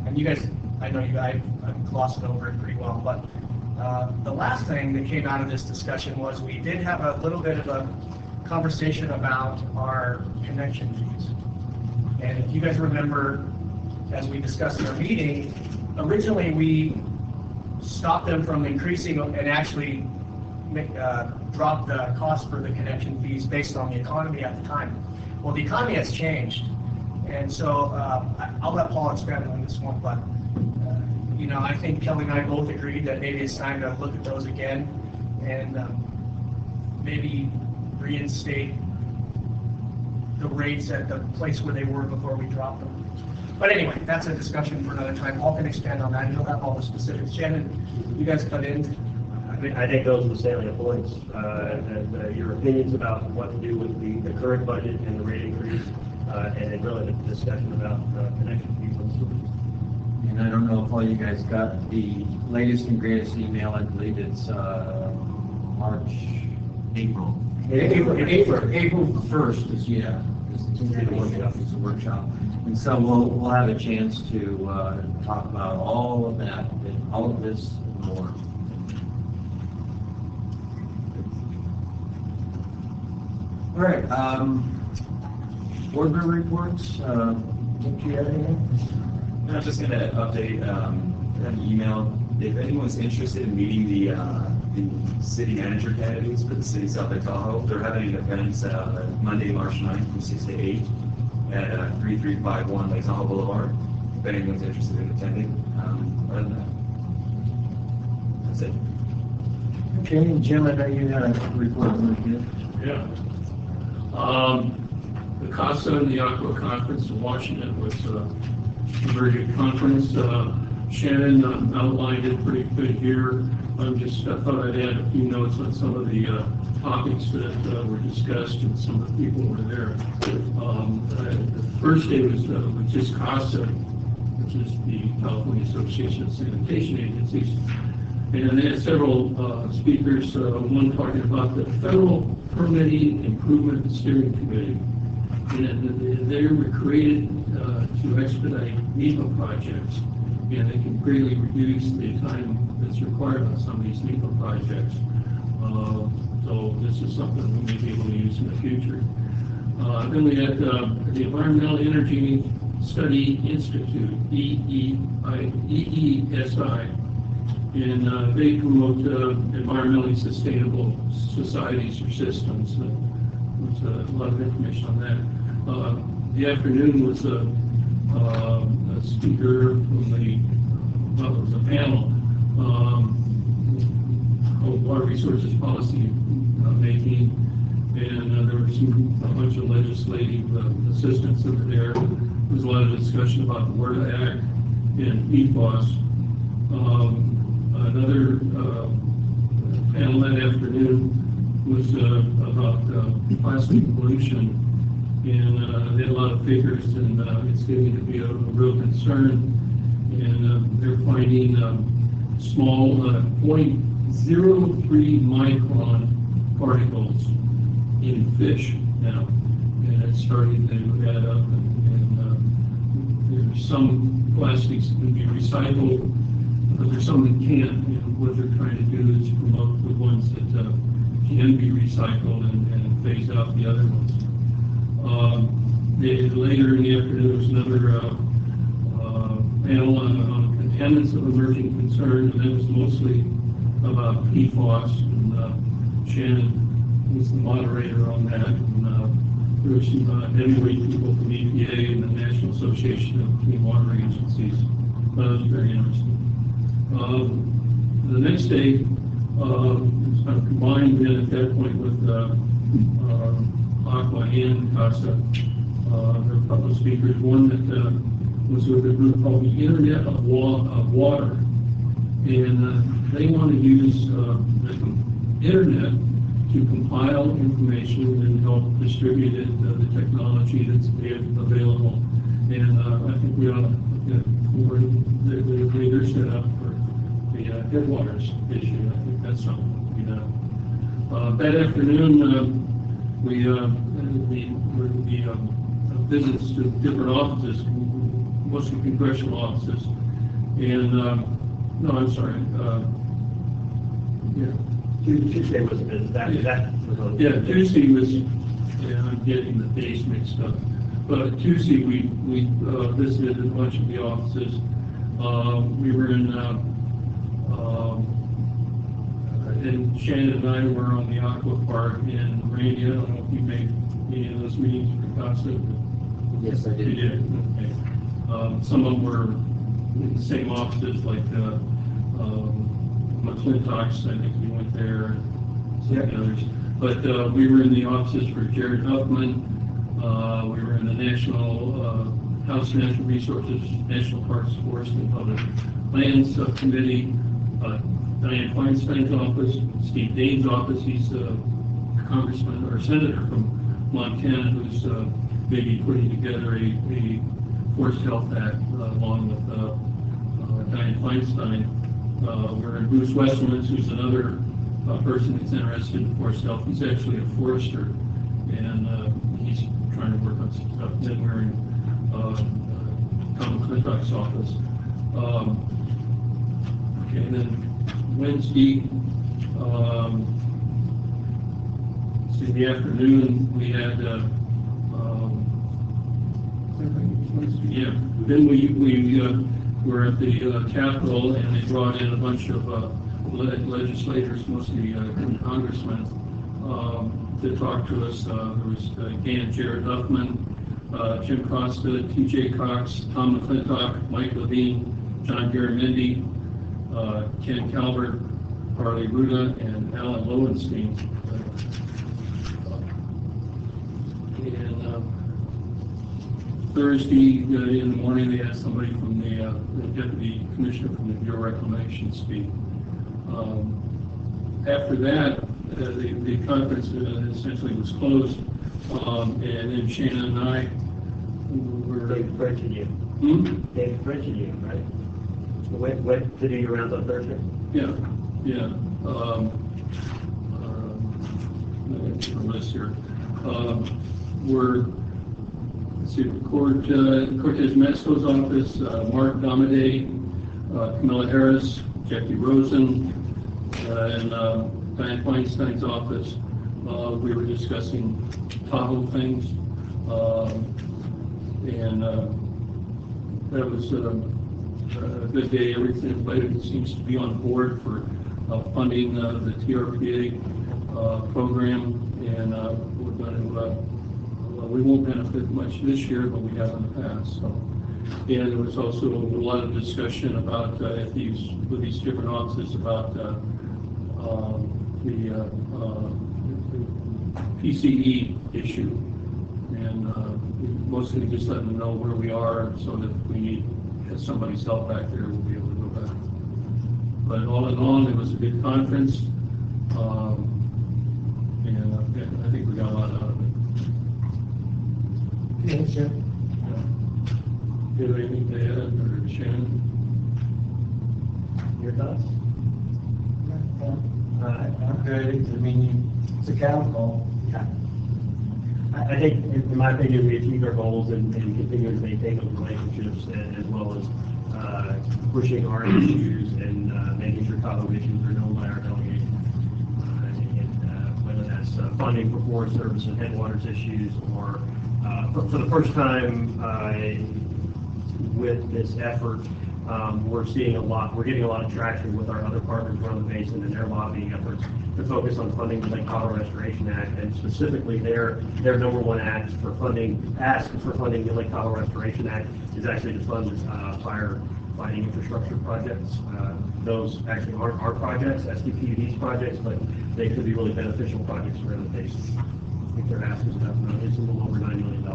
And you guys, I know you guys, I've glossed over it pretty well, but the last thing that came out of this discussion was we did have a little bit of a conversation about our connection fees. And if you guys remember, as we discussed in our meeting, originally we stopped them from increasing and actually drop the cost for the connection fees based on the economy at the time. Well, the economy has changed, and so I'll let Paul expand on this one, but you know, I think Kelly and I both agreed that maybe it's time to look at those again and maybe reinstate the rates at the place where they were before we dropped them. But anyway, that's a discussion for another time. Paul can expand on that, and he'll have all the specifics. Shannon, you guys cut in. I think those are the salient points, and your opinions about what to do with the current budget and the rate increase, and then really the discussion about connection fees and solutions. And I don't know if all you guys got the latest and greatest email. I believe it's April 1st is, yeah, it's a workshop. And so we'll have a chance to talk about all of that, and all of this and more. All right, board member reports. Do you have anything? I'm just going to update an email. If anyone's interested in meeting the city manager candidates for the city of South Lake Tahoe, they're having an event Monday, March 9th from 6 to 8 at 3351 Lake Tahoe Boulevard. If anyone's interested in attending, other than that, that's it. Okay, and Jim, I know you had a report. Yeah. The CASA and the Aqua Conference in Washington was a very good conference. Shannon outlined it pretty good here. I thought I'd add a few notes on some of the topics that were discussed and some of the people who were there. The first day was just CASA, which is the California Association of Sanitation Agencies. And they had several speakers, one talking about the Federal Permitting Improvement Steering Committee. And they were created to expedite NEPA projects, and they can greatly reduce the time that's required on some of these NEPA projects. So this is something we may be able to use in the future. Then we had the Environmental Energy Study Institute, EESI, and they promote environmentally sustainable societies or systems. There's a lot of information on that. The afternoon was a speaker from it was a panel called Water Resources Policy Making, and there were a bunch of legislative assistants that were there. There was a lot of discussion about the WERDA Act and PFAS. Another panel that afternoon was about plastic pollution, and they had a lot of figures, and it's getting to be a real concern. And they're finding small 0.03 micron particles in fish now, and it's starting to add up. And there's some plastics that can be recycled, but there's some that can't. And what they're trying to do is promote the ones that can be recycled and phase out the other ones. Later in the afternoon, there was another panel on contaminants of emerging concern, and that was mostly about PFAS. And Shannon was the moderator on that. And there were some heavyweight people from EPA and the National Association of Clean Water Agencies. That was very interesting. The next day, it's kind of combined then at that point with Aqua and CASA. There were a couple of speakers. One that was with a group called the Internet of Water. And they want to use the Internet to compile information and help distribute it, the technology that's available. And I think we ought to get forward the leaders set up for the headwaters issue. I think that's something to be done. That afternoon, we visits to different offices, mostly congressional offices. And, no, I'm sorry. Yeah. Tuesday was a visit. That was on. Yeah, Tuesday was, yeah, I'm getting the days mixed up. But Tuesday, we visited a bunch of the offices. We were in, and Shannon and I were on the Aqua Park in Randy. I don't know if you made any of those meetings for CASA. Yes, I did. You did? Okay. Some of them were in the same offices, like McClintock's, I think we went there, and some of the others. But we were in the offices for Jared Huffman. We were in the National House Natural Resources, National Parks, Forest, and Public Lands Subcommittee, Diane Feinstein's office, Steve Dane's office. He's a congressman or senator from Montana who's maybe putting together a Forest Health Act along with Diane Feinstein. We're in Bruce Westerman's, who's another person that's interested in forest health. He's actually a forester, and he's trying to work on some stuff. Then we're in Tom McClintock's office. Okay, and then Wednesday, in the afternoon, we had, yeah, then we were at the Capitol, and they brought in a bunch of legislators, mostly congressmen, to talk to us. There was again Jared Huffman, Jim Costa, T.J. Cox, Tom McClintock, Mike Levine, John Garamendi, Ken Calvert, Harley Ruda, and Alan Lowenstein. And Thursday in the morning, they had somebody from the Deputy Commissioner from the Bureau of Reclamation speak. After that, the conference essentially was closed, and then Shannon and I were... David French and you. David French and you, right? Went to do your rounds on Thursday? Yeah, yeah. The list here. We're, let's see, Cortez Masco's office, Mark Domaday, Camilla Harris, Jackie Rosen, and Diane Feinstein's office. We were discussing Tahoe things, and that was a good day. Everybody seems to be on board for funding the TRPA program, and we're going to, we won't benefit much this year, but we have in the past. So. And there was also a lot of discussion about with these different offices about the PCE issue, and mostly just letting them know where we are, so that if we need somebody's help back there, we'll be able to go back. But all in all, it was a good conference, and I think we got a lot out of it. Thanks, Jim. Do you have anything to add, or Shannon? Your thoughts? I'm good. I mean, it's a chemical. Yeah. I think, in my opinion, we achieved our goals and continue to maintain those relationships as well as pushing our issues and making sure Tahoe issues are known by our delegation. Whether that's funding for forest service and headwaters issues, or for the first time with this effort, we're getting a lot of traction with our other partners around the basin and their lobbying efforts to focus on funding the Lake Tahoe Restoration Act, and specifically their number one ask for funding the Lake Tahoe Restoration Act is actually to fund firefighting infrastructure projects. Those actually aren't our projects, SDPUD's projects, but they could be really beneficial projects around the basin. I think their ask is about it's a little over $9 million.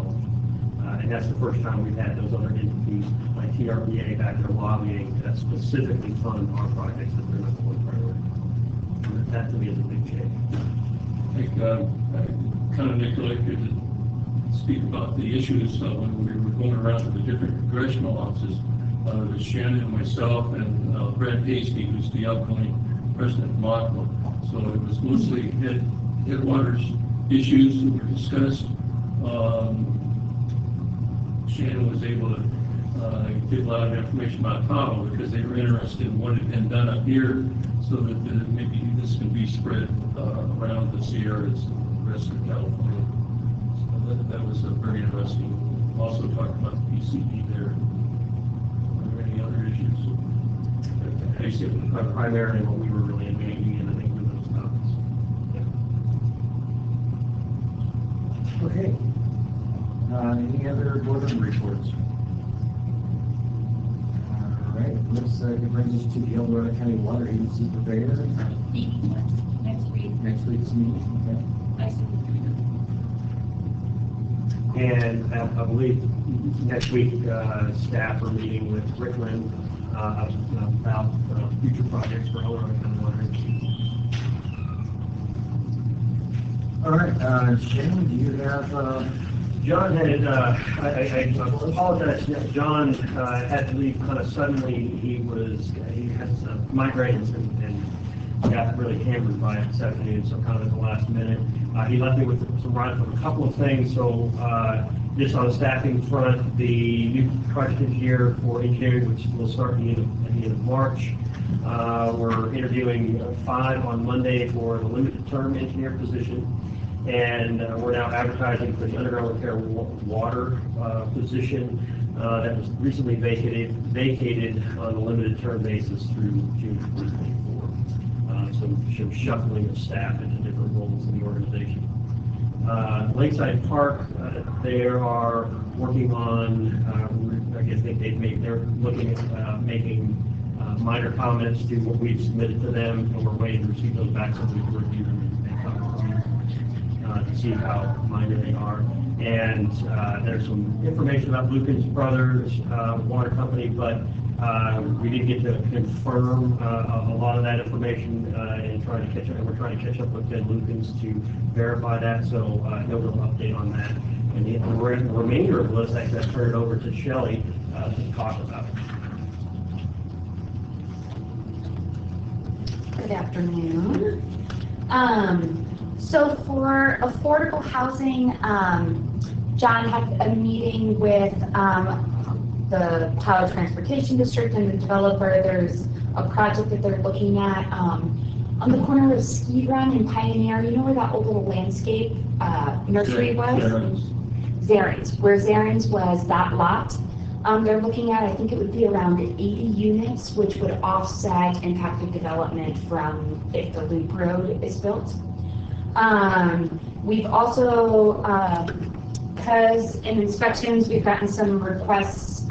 And that's the first time we've had those other entities like TRPA back there lobbying that specifically fund our projects that they're number one priority. And that to me is a big change. I think I kind of neglected to speak about the issues when we were going around to the different congressional offices. With Shannon, myself, and Brad Hasty, who's the outgoing president of MOCLA. So it was mostly headwaters issues that were discussed. Shannon was able to give a lot of information about Tahoe because they were interested in what had been done up here, so that maybe this can be spread around the Sierras and the rest of California. So that was very interesting. Also talked about the PCD there. Are there any other issues? Basically, primarily what we were really engaging in, I think, with those topics. Yeah. Okay. Any other board member reports? All right, let's brings us to the El Dorado County Water Agency Purveyor. Next week. Next week's meeting. And I believe next week, staff are meeting with Rickland about future projects for El Dorado County Water Agency. All right, Shannon, do you have? John had, I apologize, John had to leave kind of suddenly. He had some migraines and got really hammered by it this afternoon, so kind of at the last minute. He left me with some writing on a couple of things, so just on the staffing front, the new project engineer for engineering, which will start at the end of March. We're interviewing 5 on Monday for the limited term engineer position. And we're now advertising for the underground repair water position that was recently vacated on a limited term basis through June 2024. Some shuffling of staff into different roles in the organization. Lakeside Park, they are working on, I guess they're looking at making minor comments to what we've submitted to them, and we're waiting to receive those back so we can review them and comment to see how minor they are. And there's some information about Lucan's Brothers Water Company, but we didn't get to confirm a lot of that information and we're trying to catch up with Ted Lucan's to verify that, so no real update on that. And the remainder of the list, actually, I turn it over to Shelley to talk about it. Good afternoon. So for affordable housing, John had a meeting with the Tahoe Transportation District and the developer. There's a project that they're looking at on the corner of Ski Run and Pioneer. You know where that old little landscape nursery was? Zarin's, where Zarin's was, that lot. They're looking at, I think it would be around 80 units, which would offset impacted development from if the loop road is built. We've also, because in inspections, we've gotten some requests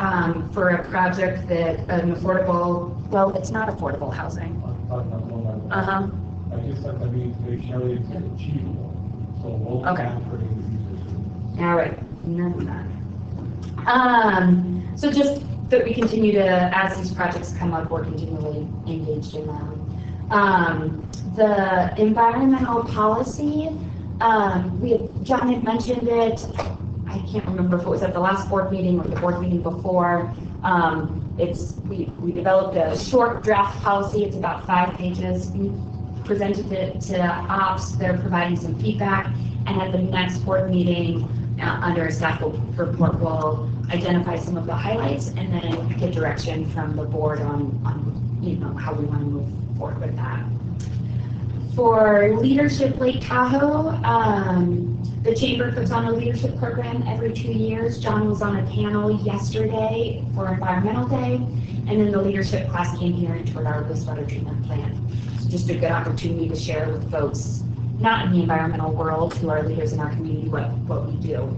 for a project that an affordable, well, it's not affordable housing. Uh-huh. I just have to make sure it's achievable. So we'll okay. All right. None of that. So just that we continue to, as these projects come up, we're continually engaged in them. The environmental policy, John had mentioned it. I can't remember if it was at the last board meeting or the board meeting before. We developed a short draft policy. It's about 5 pages. presented it to ops, they're providing some feedback, and at the next board meeting, under a staff report, we'll identify some of the highlights and then get direction from the board on how we want to move forward with that. For Leadership Lake Tahoe, the Chamber puts on a leadership program every 2 years. John was on a panel yesterday for Environmental Day, and then the leadership class came here and toured our wastewater treatment plant. So just a good opportunity to share with folks not in the environmental world, who are leaders in our community, what we do.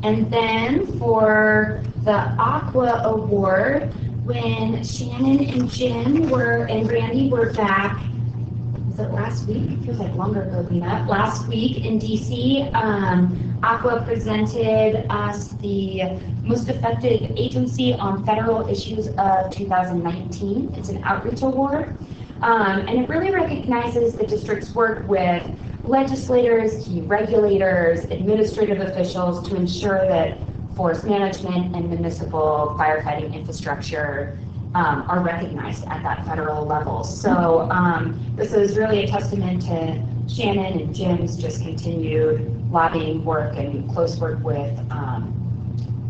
And then for the Aqua Award, when Shannon and Jim and Brandy were back, was it last week? It feels like longer ago than that. Last week in DC, Aqua presented us the Most Effective Agency on Federal Issues of 2019. It's an outreach award. And it really recognizes the district's work with legislators, key regulators, administrative officials to ensure that forest management and municipal firefighting infrastructure are recognized at that federal level. So this is really a testament to Shannon and Jim's just continued lobbying work and close work with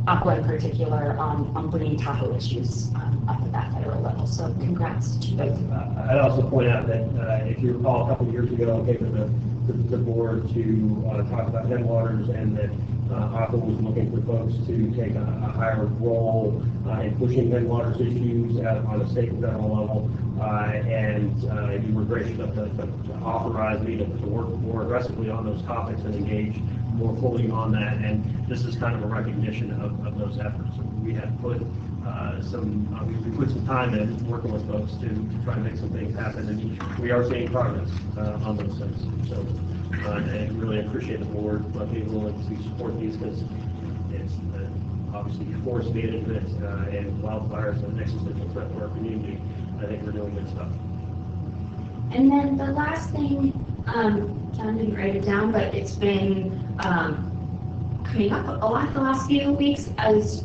Aqua in particular on bringing Tahoe issues up at that federal level. So congrats to both. I'd also point out that if you recall, a couple of years ago, I came to the board to talk about headwaters, and that Aqua was looking for folks to take a higher role in pushing headwaters issues on a state and federal level. And you were gracious enough to authorize me to work more aggressively on those topics and engage more fully on that. And this is kind of a recognition of those efforts. We have put we put some time in working with folks to try to make some things happen, and we are seeing progress on those things. So I really appreciate the board being willing to support these, because it's obviously forest management and wildfires are an existential threat to our community. I think we're doing good stuff. And then the last thing, John didn't write it down, but it's been coming up a lot the last few weeks as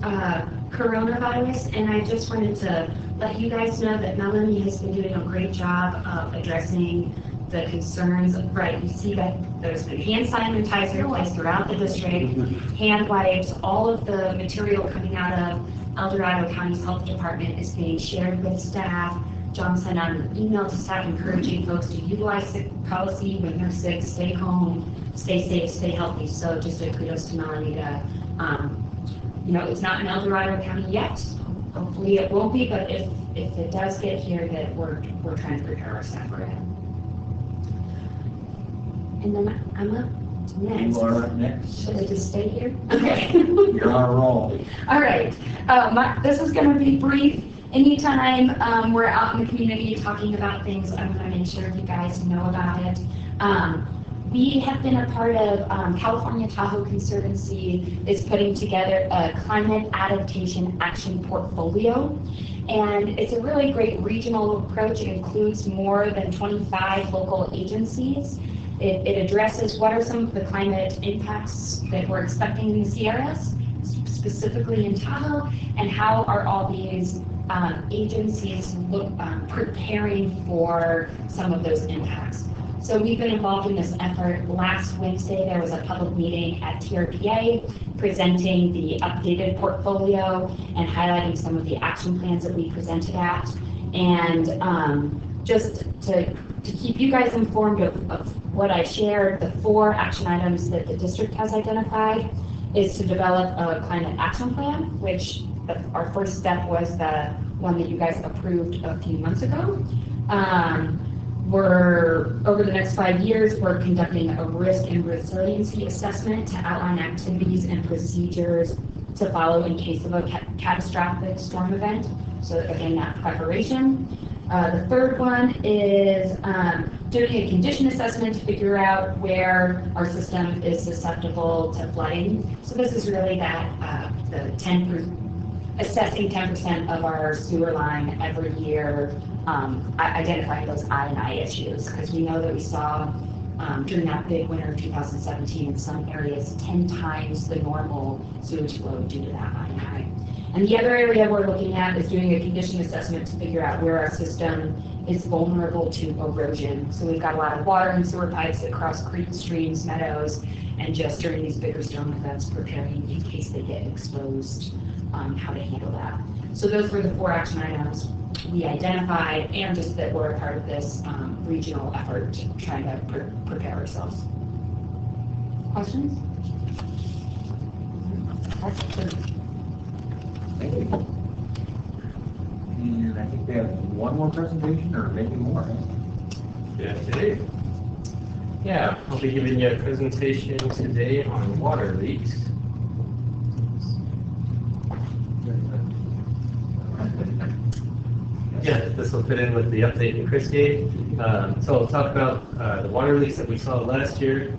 coronavirus, and I just wanted to let you guys know that Melanie has been doing a great job of addressing the concerns. Right, you see that there's been hand sanitizer placed throughout the district, hand wipes, all of the material coming out of El Dorado County's Health Department is being shared with staff. John sent out an email to staff encouraging folks to utilize sick policy when they're sick, stay home, stay safe, stay healthy. So just a kudos to Melanie to, it's not in El Dorado County yet. Hopefully it won't be, but if it does get here, that we're trying to prepare our staff for it. And then I'm up next. You are up next. Should I just stay here? Okay. You're on a roll. All right. This is going to be brief. Anytime we're out in the community talking about things, I'm going to make sure you guys know about it. We have been a part of California Tahoe Conservancy is putting together a climate adaptation action portfolio. And it's a really great regional approach. It includes more than 25 local agencies. It addresses what are some of the climate impacts that we're expecting in the Sierras, specifically in Tahoe, and how are all these agencies preparing for some of those impacts. So we've been involved in this effort. Last Wednesday, there was a public meeting at TRPA presenting the updated portfolio and highlighting some of the action plans that we presented at. And just to keep you guys informed of what I shared, the 4 action items that the district has identified is to develop a climate action plan, which our first step was the one that you guys approved a few months ago. Over the next 5 years, we're conducting a risk and resiliency assessment to outline activities and procedures to follow in case of a catastrophic storm event. So again, that preparation. The third one is doing a condition assessment to figure out where our system is susceptible to flooding. So this is really that assessing 10% of our sewer line every year, identifying those I&I issues, because we know that we saw during that big winter of 2017 in some areas 10 times the normal sewage flow due to that I&I. And the other area we're looking at is doing a condition assessment to figure out where our system is vulnerable to erosion. So we've got a lot of water and sewer pipes that cross creeks, streams, meadows, and just during these bigger storm events, preparing in case they get exposed, how to handle that. So those were the 4 action items we identified, and just that we're a part of this regional effort to try to prepare ourselves. Questions? Thank you. And I think we have one more presentation, or maybe more. Yeah, today. Yeah, I'll be giving you a presentation today on water leaks. Yeah, this will fit in with the update that Chris gave. So I'll talk about the water leaks that we saw last year.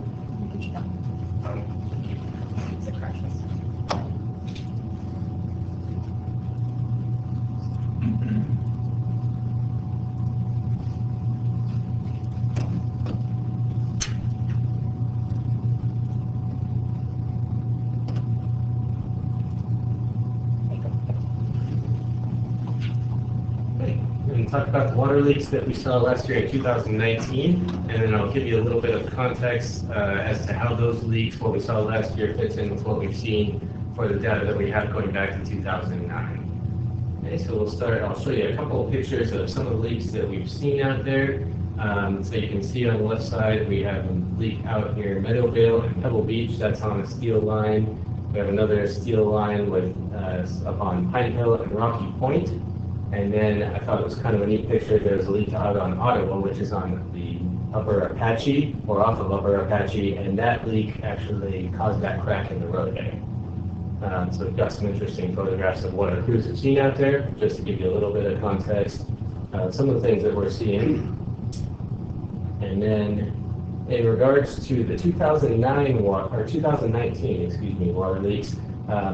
Talk about the water leaks that we saw last year in 2019, and then I'll give you a little bit of context as to how those leaks, what we saw last year, fits in with what we've seen for the data that we have going back to 2009. Okay, so we'll start, I'll show you a couple of pictures of some of the leaks that we've seen out there. So you can see on the left side, we have a leak out here in Meadowvale and Pebble Beach, that's on a steel line. We have another steel line with up on Pine Hill and Rocky Point. And then I thought it was kind of a neat picture. There's a leak out on Ottawa, which is on the Upper Apache, or off of Upper Apache, and that leak actually caused that crack in the roadway. So we've got some interesting photographs of what our crews have seen out there, just to give you a little bit of context. Some of the things that we're seeing. And then in regards to the 2019 water leaks,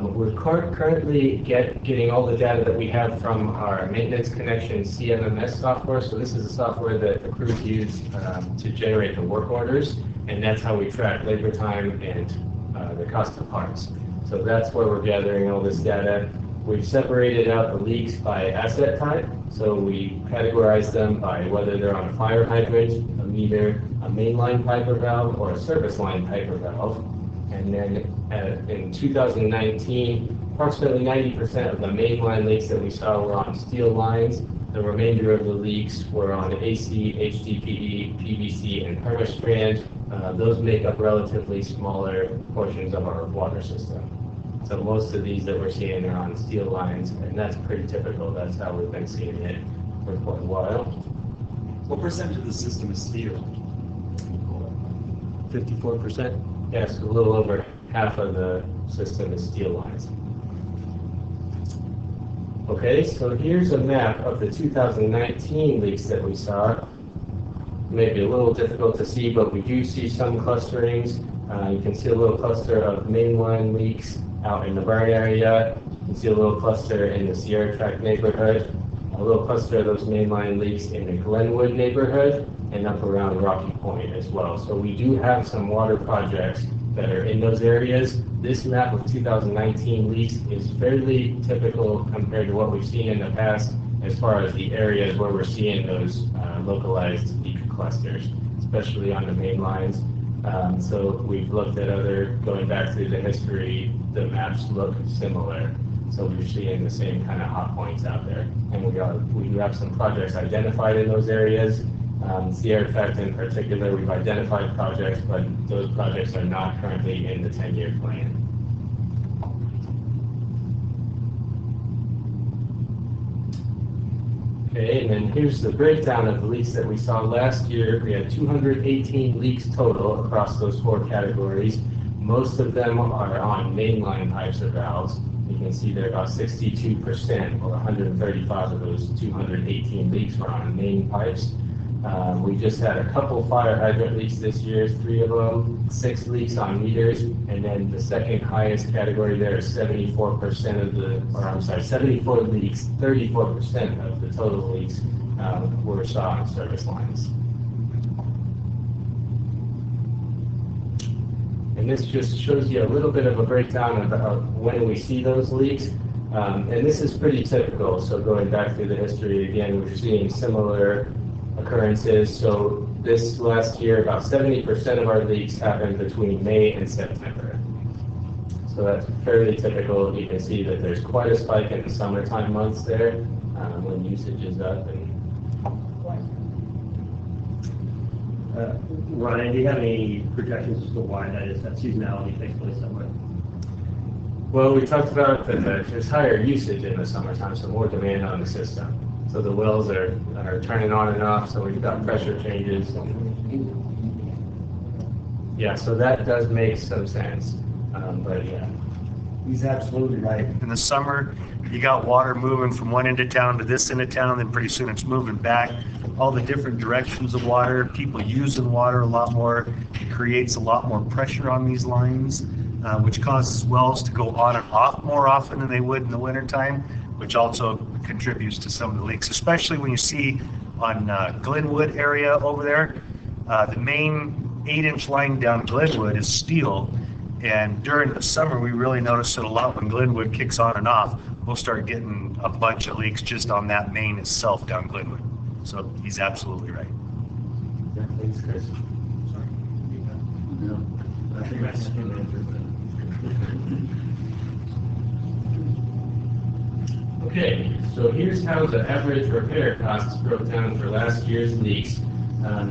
we're currently getting all the data that we have from our maintenance connection CMMS software. So this is a software that the crews use to generate the work orders, and that's how we track labor time and the cost of parts. So that's where we're gathering all this data. We've separated out the leaks by asset type. So we categorize them by whether they're on a fire hydrant, a meter, a mainline pipe or valve, or a service line pipe or valve. And then in 2019, approximately 90% of the mainline leaks that we saw were on steel lines. The remainder of the leaks were on AC, HDPE, PVC, and permastrand. Those make up relatively smaller portions of our water system. So most of these that we're seeing are on steel lines, and that's pretty typical. That's how we've been seeing it for quite a while. What percentage of the system is steel? 54%? Yes, a little over half of the system is steel lines. Okay, so here's a map of the 2019 leaks that we saw. Maybe a little difficult to see, but we do see some clusterings. You can see a little cluster of mainline leaks out in the Burn area. You can see a little cluster in the Sierra Tract neighborhood. A little cluster of those mainline leaks in the Glenwood neighborhood and up around Rocky Point as well. So we do have some water projects that are in those areas. This map of 2019 leaks is fairly typical compared to what we've seen in the past as far as the areas where we're seeing those localized leak clusters, especially on the main lines. So we've looked at other, going back through the history, the maps look similar. So we're seeing the same kind of hot points out there. And we do have some projects identified in those areas. Sierra Tract in particular, we've identified projects, but those projects are not currently in the 10-year plan. Okay, and then here's the breakdown of the leaks that we saw last year. We had 218 leaks total across those 4 categories. Most of them are on mainline pipes or valves. You can see they're about 62%, or 135 of those 218 leaks were on main pipes. We just had a couple fire hydrant leaks this year, 3 of them, 6 leaks on meters, and then the second highest category there is 74% of the, or I'm sorry, 74 leaks, 34% of the total leaks were saw on service lines. And this just shows you a little bit of a breakdown of when we see those leaks. And this is pretty typical. So going back through the history again, we're seeing similar occurrences. So this last year, about 70% of our leaks happened between May and September. So that's fairly typical. You can see that there's quite a spike in the summertime months there when usage is up. And Ryan, do you have any projections as to why that is, that seasonality takes place that way? well, we talked about that there's higher usage in the summertime, so more demand on the system. So the wells are turning on and off, so we've got pressure changes. Yeah, so that does make some sense, but yeah. He's absolutely right. In the summer, you got water moving from one end of town to this end of town, then pretty soon it's moving back. All the different directions of water, people using water a lot more. It creates a lot more pressure on these lines, which causes wells to go on and off more often than they would in the wintertime, which also contributes to some of the leaks, especially when you see on Glenwood area over there. The main 8-inch line down Glenwood is steel. And during the summer, we really notice it a lot when Glenwood kicks on and off. We'll start getting a bunch of leaks just on that main itself down Glenwood. So he's absolutely right. Yeah, thanks, Chris. Sorry. No, I think that's okay, so here's how the average repair costs broke down for last year's leaks.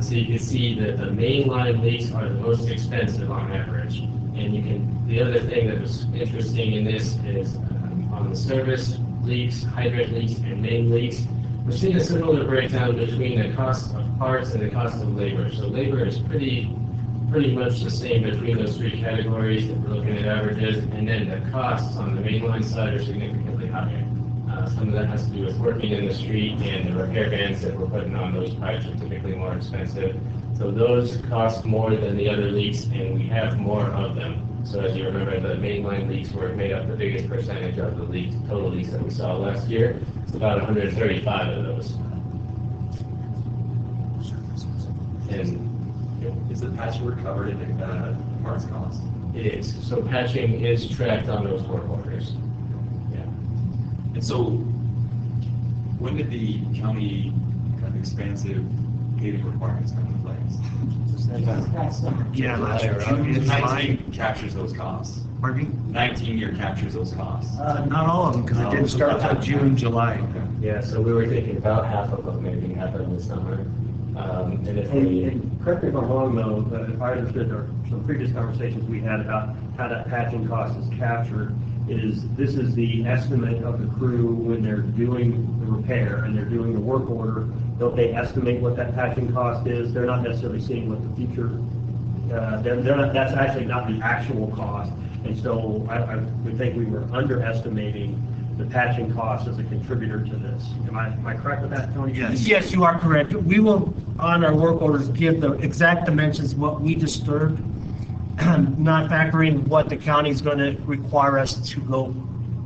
So you can see that the main line leaks are the most expensive on average. And you can, the other thing that was interesting in this is on the service leaks, hydrant leaks, and main leaks, we're seeing a similar breakdown between the cost of parts and the cost of labor. So labor is pretty much the same between those three categories that we're looking at averages, and then the costs on the mainline side are significantly higher. Some of that has to do with working in the street, and the repair vans that we're putting on those pipes are typically more expensive. So those cost more than the other leaks, and we have more of them. So as you remember, the mainline leaks made up the biggest percentage of the leaks, total leaks that we saw last year. It's about 135 of those. And is the patchwork covered in the parts cost? it is. So patching is tracked on those work orders. Yeah. And so, when did the county kind of expansive paving requirements come into place? Yeah, last year. 19 captures those costs. Pardon me? 19-year captures those costs. Not all of them, because it didn't start until June, July. Yeah, so we were thinking about half of them maybe happen this summer. And if we, And correct me if I'm wrong though, but if I understood some previous conversations we had about how that patching cost is captured, this is the estimate of the crew when they're doing the repair and they're doing the work order. Don't they estimate what that patching cost is? They're not necessarily seeing what the future, that's actually not the actual cost. And so I would think we were underestimating the patching cost as a contributor to this. Am I correct with that, Tony? Yes. Yes, you are correct. We will, on our work orders, give the exact dimensions, what we disturbed, not factoring what the county's going to require us to go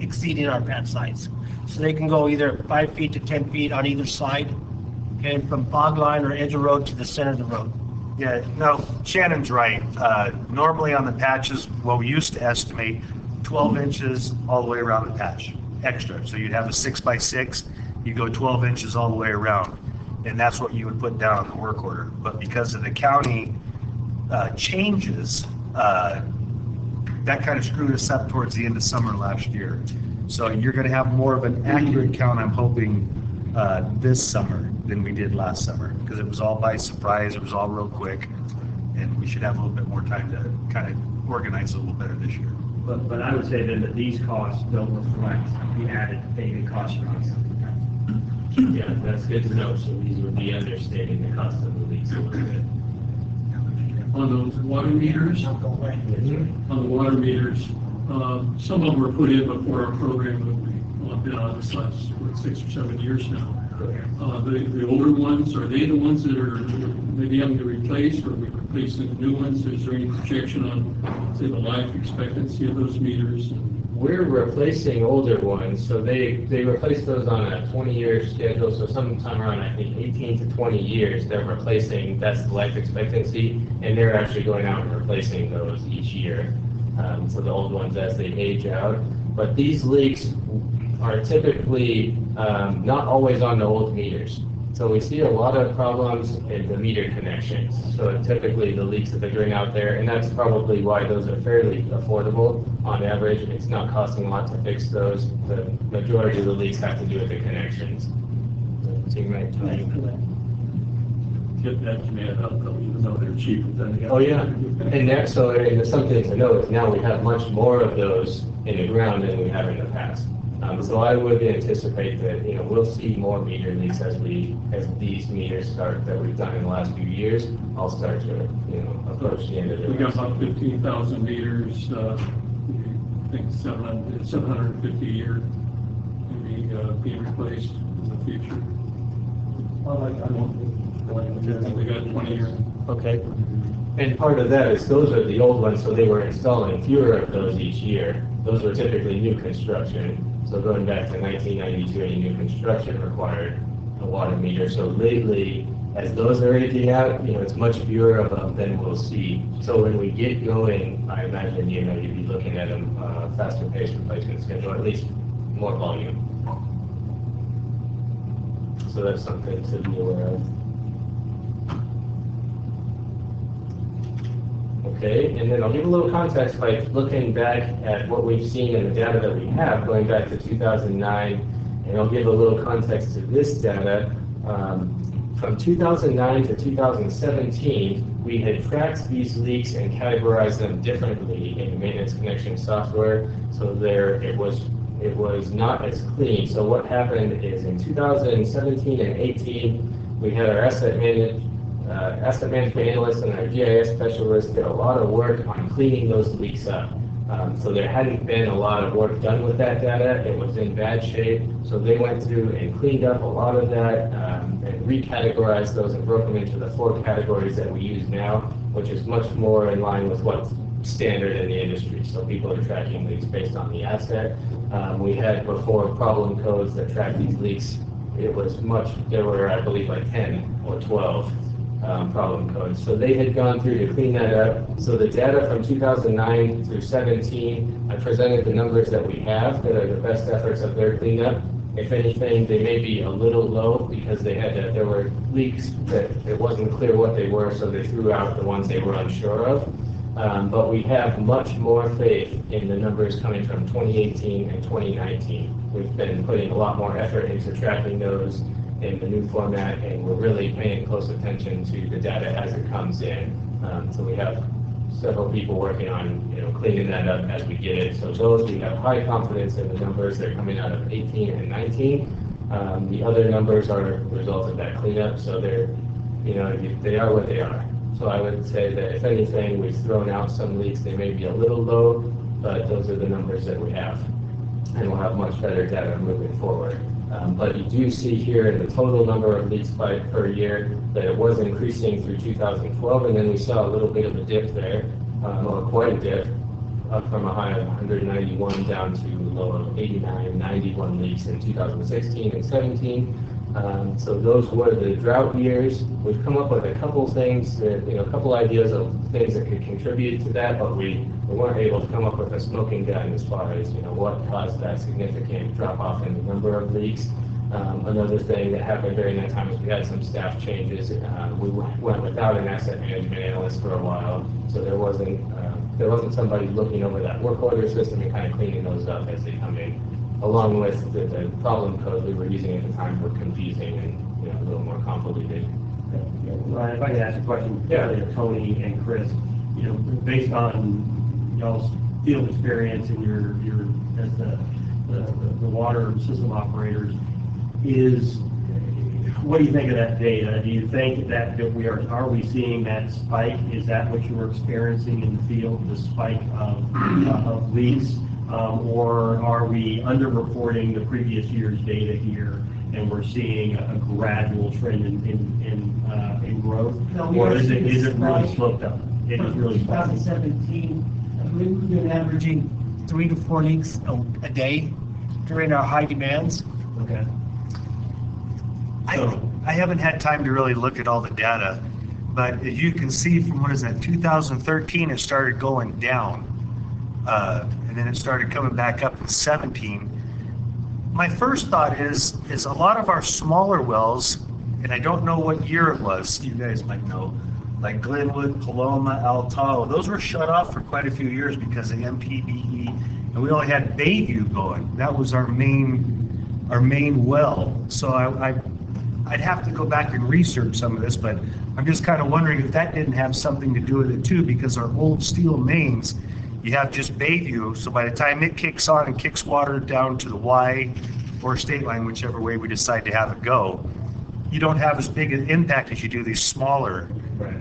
exceeding our patch size. So they can go either 5 feet to 10 feet on either side, and from fog line or edge of road to the center of the road. Yeah, no, Shannon's right. Normally on the patches, well, we used to estimate 12 inches all the way around the patch, extra. So you'd have a 6x6, you go 12 inches all the way around. And that's what you would put down on the work order. But because of the county changes, that kind of screwed us up towards the end of summer last year. So you're going to have more of an accurate count, I'm hoping, this summer than we did last summer, because it was all by surprise, it was all real quick, and we should have a little bit more time to kind of organize a little better this year. But I would say then that these costs don't reflect the added paving costs for us. yeah, that's good to know. So these would be understating the cost of the leaks a little bit. On those water meters, some of them were put in before our program, but we've been on this last 6 or 7 years now. The older ones, are they the ones that are maybe having to replace, or are we replacing the new ones? Is there any projection on, say, the life expectancy of those meters? We're replacing older ones, so they replace those on a 20-year schedule. So sometime around, I think, 18 to 20 years, they're replacing. That's the life expectancy, and they're actually going out and replacing those each year. So the old ones as they age out. But these leaks are typically not always on the old meters. So we see a lot of problems in the meter connections. So typically the leaks that they're doing out there, and that's probably why those are fairly affordable on average. It's not costing a lot to fix those. The majority of the leaks have to do with the connections. So you might tell me. Get that to me, even though they're cheap. Oh, yeah. And that, so and something to know is now we have much more of those in the ground than we have in the past. So I would anticipate that, we'll see more meter leaks as these meters start that we've done in the last few years. I'll start to, approach the end of the. We got about 15,000 meters, I think 750 a year, maybe being replaced in the future. We got 20 years. Okay. And part of that is those are the old ones, so they were installing fewer of those each year. Those were typically new construction. So going back to 1992, any new construction required a water meter. So lately, as those are aging out, it's much fewer of them than we'll see. So when we get going, I imagine, you'd be looking at a faster paced replacement schedule, at least more volume. So that's something to be aware of. Okay, and then I'll give a little context by looking back at what we've seen in the data that we have going back to 2009, and I'll give a little context to this data. From 2009 to 2017, we had tracked these leaks and categorized them differently in the maintenance connection software, so it was not as clean. So what happened is in 2017 and 18, we had our asset management analysts and our GIS specialists did a lot of work on cleaning those leaks up. So there hadn't been a lot of work done with that data. It was in bad shape. So they went through and cleaned up a lot of that and recategorized those and broke them into the 4 categories that we use now, which is much more in line with what's standard in the industry. So people are tracking leaks based on the asset. We had before problem codes that track these leaks. There were, I believe, like 10 or 12. Problem codes. So they had gone through to clean that up. So the data from 2009 through 17, I presented the numbers that we have that are the best efforts of their cleanup. If anything, they may be a little low because there were leaks that it wasn't clear what they were, so they threw out the ones they were unsure of. But we have much more faith in the numbers coming from 2018 and 2019. We've been putting a lot more effort into tracking those in the new format, and we're really paying close attention to the data as it comes in. So we have several people working on cleaning that up as we get it. So those, we have high confidence in the numbers that are coming out of 18 and 19. The other numbers are a result of that cleanup, so they are what they are. So I would say that if anything, we've thrown out some leaks. They may be a little low, but those are the numbers that we have, and we'll have much better data moving forward. But you do see here in the total number of leaks per year that it was increasing through 2012, and then we saw a little bit of a dip there, or quite a dip, up from a high of 191 down to a low of 89, 91 leaks in 2016 and 17. So those were the drought years. We've come up with a couple things, a couple ideas of things that could contribute to that, but we weren't able to come up with a smoking gun as far as what caused that significant drop off in the number of leaks. Another thing that happened during that time is we had some staff changes. We went without an asset management analyst for a while, so there wasn't somebody looking over that work order system and kind of cleaning those up as they come in, along with the problem code we were using at the time were confusing and a little more convoluted. Ryan, if I could ask a question, to Tony and Chris, based on y'all's field experience and your as the water system operators, what do you think of that data? Do you think that are we seeing that spike? Is that what you were experiencing in the field, the spike of leaks? Or are we underreporting the previous year's data here, and we're seeing a gradual trend in growth? No, or is it really sloped up? It is really sloped up. 2017, we've been averaging 3 to 4 leaks a day during our high demands. Okay. I haven't had time to really look at all the data, but as you can see from 2013, it started going down. And then it started coming back up in 17. My first thought is a lot of our smaller wells and I don't know what year it was, you guys might know, like Glenwood, Paloma, Tahoe, those were shut off for quite a few years because of MPBE, and we only had Bayview going. That was our main well. So I'd have to go back and research some of this, but I'm just kind of wondering if that didn't have something to do with it too, because our old steel mains, you have just Bayview, so by the time it kicks on and kicks water down to the Y or state line, whichever way we decide to have it go, you don't have as big an impact as you do these smaller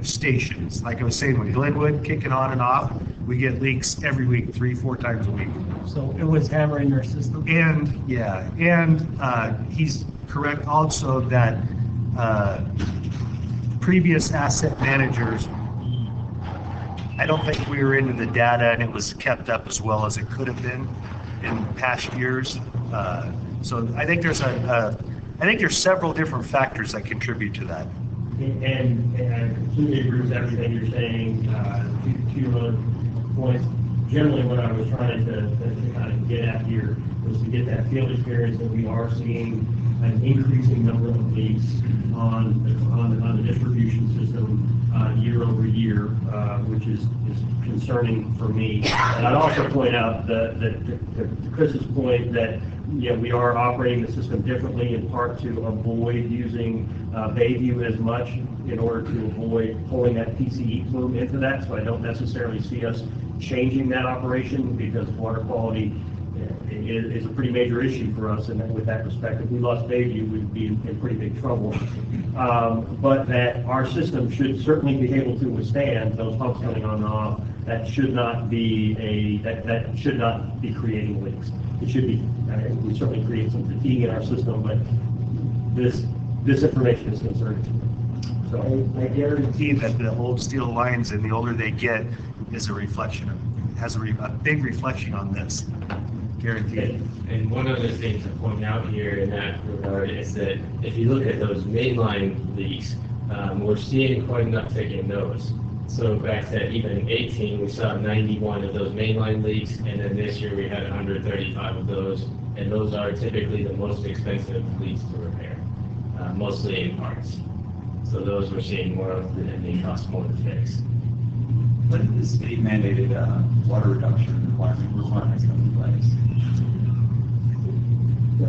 stations. Like I was saying, with Glenwood kicking on and off, we get leaks every week, 3-4 times a week. So it was hammering our system. And, yeah, and he's correct also that previous asset managers, I don't think we were into the data and it was kept up as well as it could have been in past years. So I think there's several different factors that contribute to that. And I completely agree with everything you're saying. Two other points. Generally, what I was trying to kind of get at here was to get that field experience that we are seeing an increasing number of leaks on the distribution system year over year, which is concerning for me. And I'd also point out that to Chris's point that we are operating the system differently, in part to avoid using Bayview as much in order to avoid pulling that PCE plume into that. So I don't necessarily see us changing that operation, because water quality is a pretty major issue for us, and with that respect, if we lost Bayview, we'd be in pretty big trouble. But that our system should certainly be able to withstand those pumps coming on and off. That should not be that should not be creating leaks. It should be, we certainly create some fatigue in our system, but this information is concerning. So I guarantee that the old steel lines, and the older they get, is a reflection has a big reflection on this. Guaranteed. And one other thing to point out here in that regard is that if you look at those mainline leaks, we're seeing quite an uptick in those. So back to even in 18, we saw 91 of those mainline leaks, and then this year we had 135 of those, and those are typically the most expensive leaks to repair, mostly in parts. So those we're seeing more of, and they cost more to fix. When did the state mandated water reduction requirements come into place? So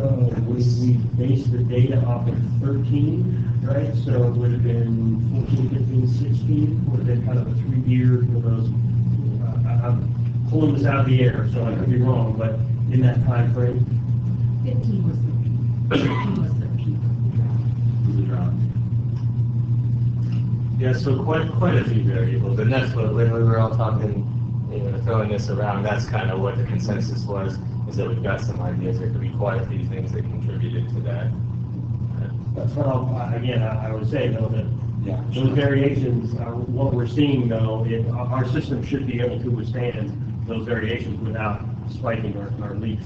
we based the data off of 13, right? So it would have been 14, 15, 16, would have been kind of a 3 years for those. I'm pulling this out of the air, so I could be wrong, but in that time frame. 15 was the peak. 15 was the peak. Was the drought? Yeah, so quite a few variables, and that's what, when we were all talking, throwing this around, that's kind of what the consensus was, is that we've got some ideas. There could be quite a few things that contributed to that. That's what I would say though, that those variations, what we're seeing though, our system should be able to withstand those variations without spiking our leaks.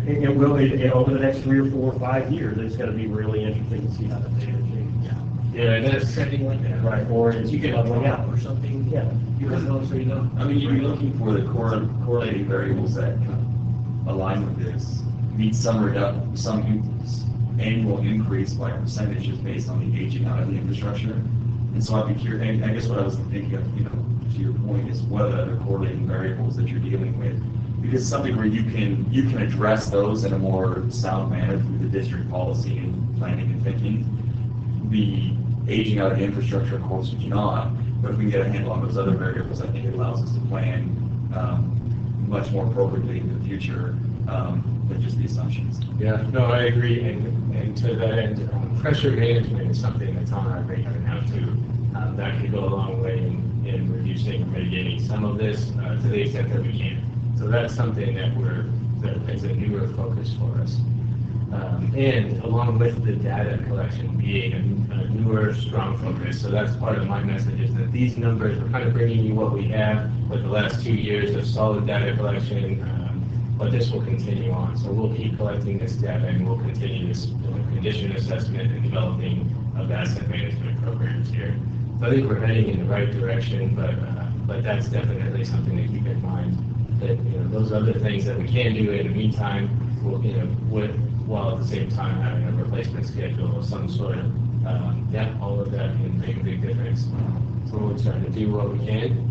It will, over the next 3 or 4 or 5 years, it's going to be really interesting to see how the data changes. Yeah, and that's something like that. Right, or it's you can leveling out. or something. Yeah. You don't know, so you know. I mean, you're looking for the correlating variables that align with this. Need some annual increase by percentages based on the aging out of the infrastructure. And so I'd be curious, and I guess what I was thinking of, to your point, is what are the correlating variables that you're dealing with? Because something where you can address those in a more sound manner through the district policy and planning and thinking. The aging out of the infrastructure, of course, we cannot. But if we get a handle on those other variables, I think it allows us to plan much more appropriately in the future than just the assumptions. Yeah, no, I agree. And to that end, pressure management is something that's on our radar now too. That could go a long way in reducing or mitigating some of this to the extent that we can. So that's something that is a newer focus for us. And along with the data collection being a newer, strong focus. So that's part of my message, is that these numbers, we're kind of bringing you what we have with the last 2 years of solid data collection, but this will continue on. So we'll keep collecting this data, and we'll continue this condition assessment and developing of asset management programs here. So I think we're heading in the right direction, but that's definitely something to keep in mind. That those other things that we can do in the meantime, will while at the same time having a replacement schedule of some sort. Yeah, all of that can make a big difference. So we're trying to do what we can.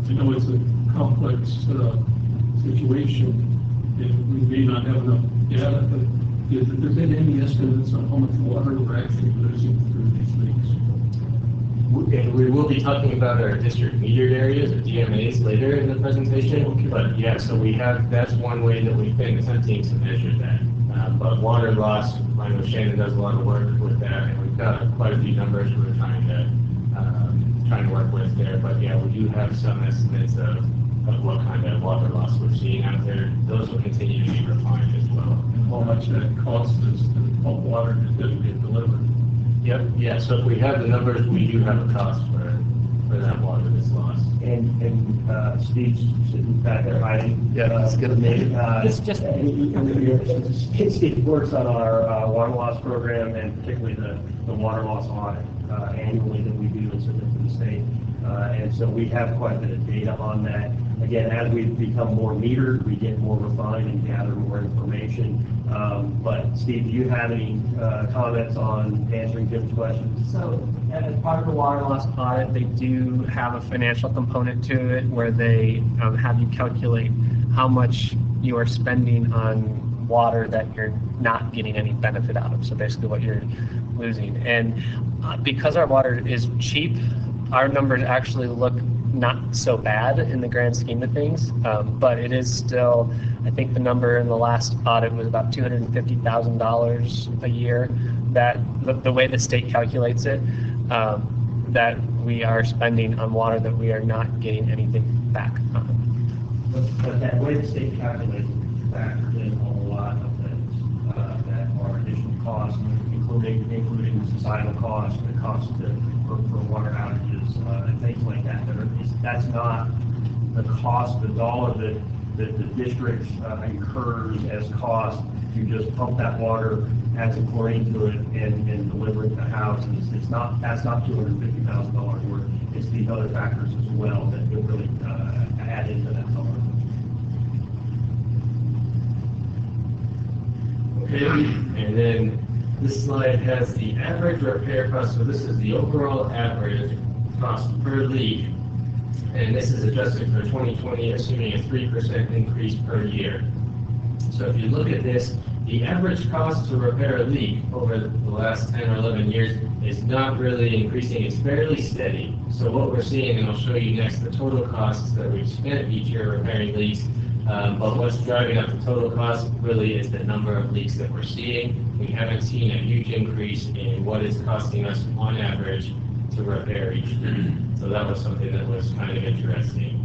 I know it's a complex situation, and we may not have enough data, but has there been any estimates on how much water we're actually losing through these leaks? And we will be talking about our district metered areas, or DMAs, later in the presentation. But yeah, so we have, that's one way that we've been attempting to measure that. But water loss, I know Shannon does a lot of work with that, and we've got quite a few numbers we're trying to work with there. But yeah, we do have some estimates of what kind of water loss we're seeing out there. Those will continue to be refined as well. And how much that costs us to pump water that doesn't get delivered? Yep, yeah, so if we have the numbers, we do have a cost for that water that's lost. And Steve's sitting back there hiding. Yeah, that's good. Steve works on our water loss program, and particularly the water loss audit annually that we do and submit to the state. And so we have quite a bit of data on that. Again, as we become more metered, we get more refined and gather more information. But Steve, do you have any comments on answering Jim's questions? So as part of the water loss audit, they do have a financial component to it where they have you calculate how much you are spending on water that you're not getting any benefit out of. So basically what you're losing. And because our water is cheap, our numbers actually look not so bad in the grand scheme of things, but it is still, I think the number in the last audit was about $250,000 a year, that the way the state calculates it, that we are spending on water that we are not getting anything back on. But that way the state calculates it factors in a lot of things that are additional costs, including societal costs, the cost for water outages, and things like that. That's not the cost, the dollar that the district incurs as cost to just pump that water, add some chlorine to it, and deliver it to houses. That's not $250,000 worth. It's these other factors as well that would really add into that dollar. Okay, and then this slide has the average repair cost. So this is the overall average cost per leak. And this is adjusted for 2020, assuming a 3% increase per year. So if you look at this, the average cost to repair a leak over the last 10 or 11 years is not really increasing. It's fairly steady. So what we're seeing, and I'll show you next, the total costs that we've spent each year repairing leaks. But what's driving up the total cost really is the number of leaks that we're seeing. We haven't seen a huge increase in what is costing us on average to repair each leak. So that was something that was kind of interesting.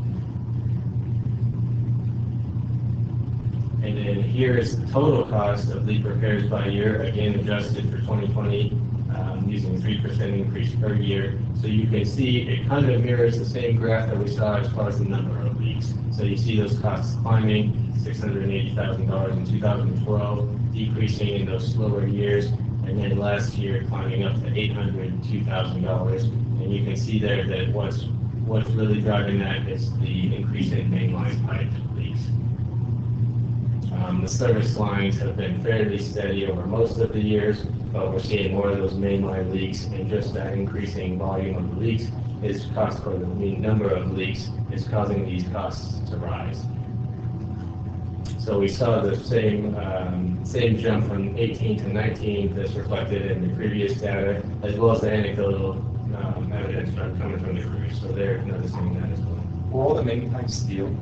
And then here is the total cost of leak repairs by year, again adjusted for 2020, using 3% increase per year. So you can see it kind of mirrors the same graph that we saw as far as the number of leaks. So you see those costs climbing, $680,000 in 2012, decreasing in those slower years, and then last year climbing up to $802,000. And you can see there that what's really driving that is the increase in mainline pipe leaks. The service lines have been fairly steady over most of the years, but we're seeing more of those mainline leaks, and just that increasing volume of leaks is cost for the number of leaks is causing these costs to rise. So we saw the same jump from 18 to 19 that's reflected in the previous data, as well as the anecdotal evidence coming from the crews. So they're noticing that as well. Were all the main pipes steel?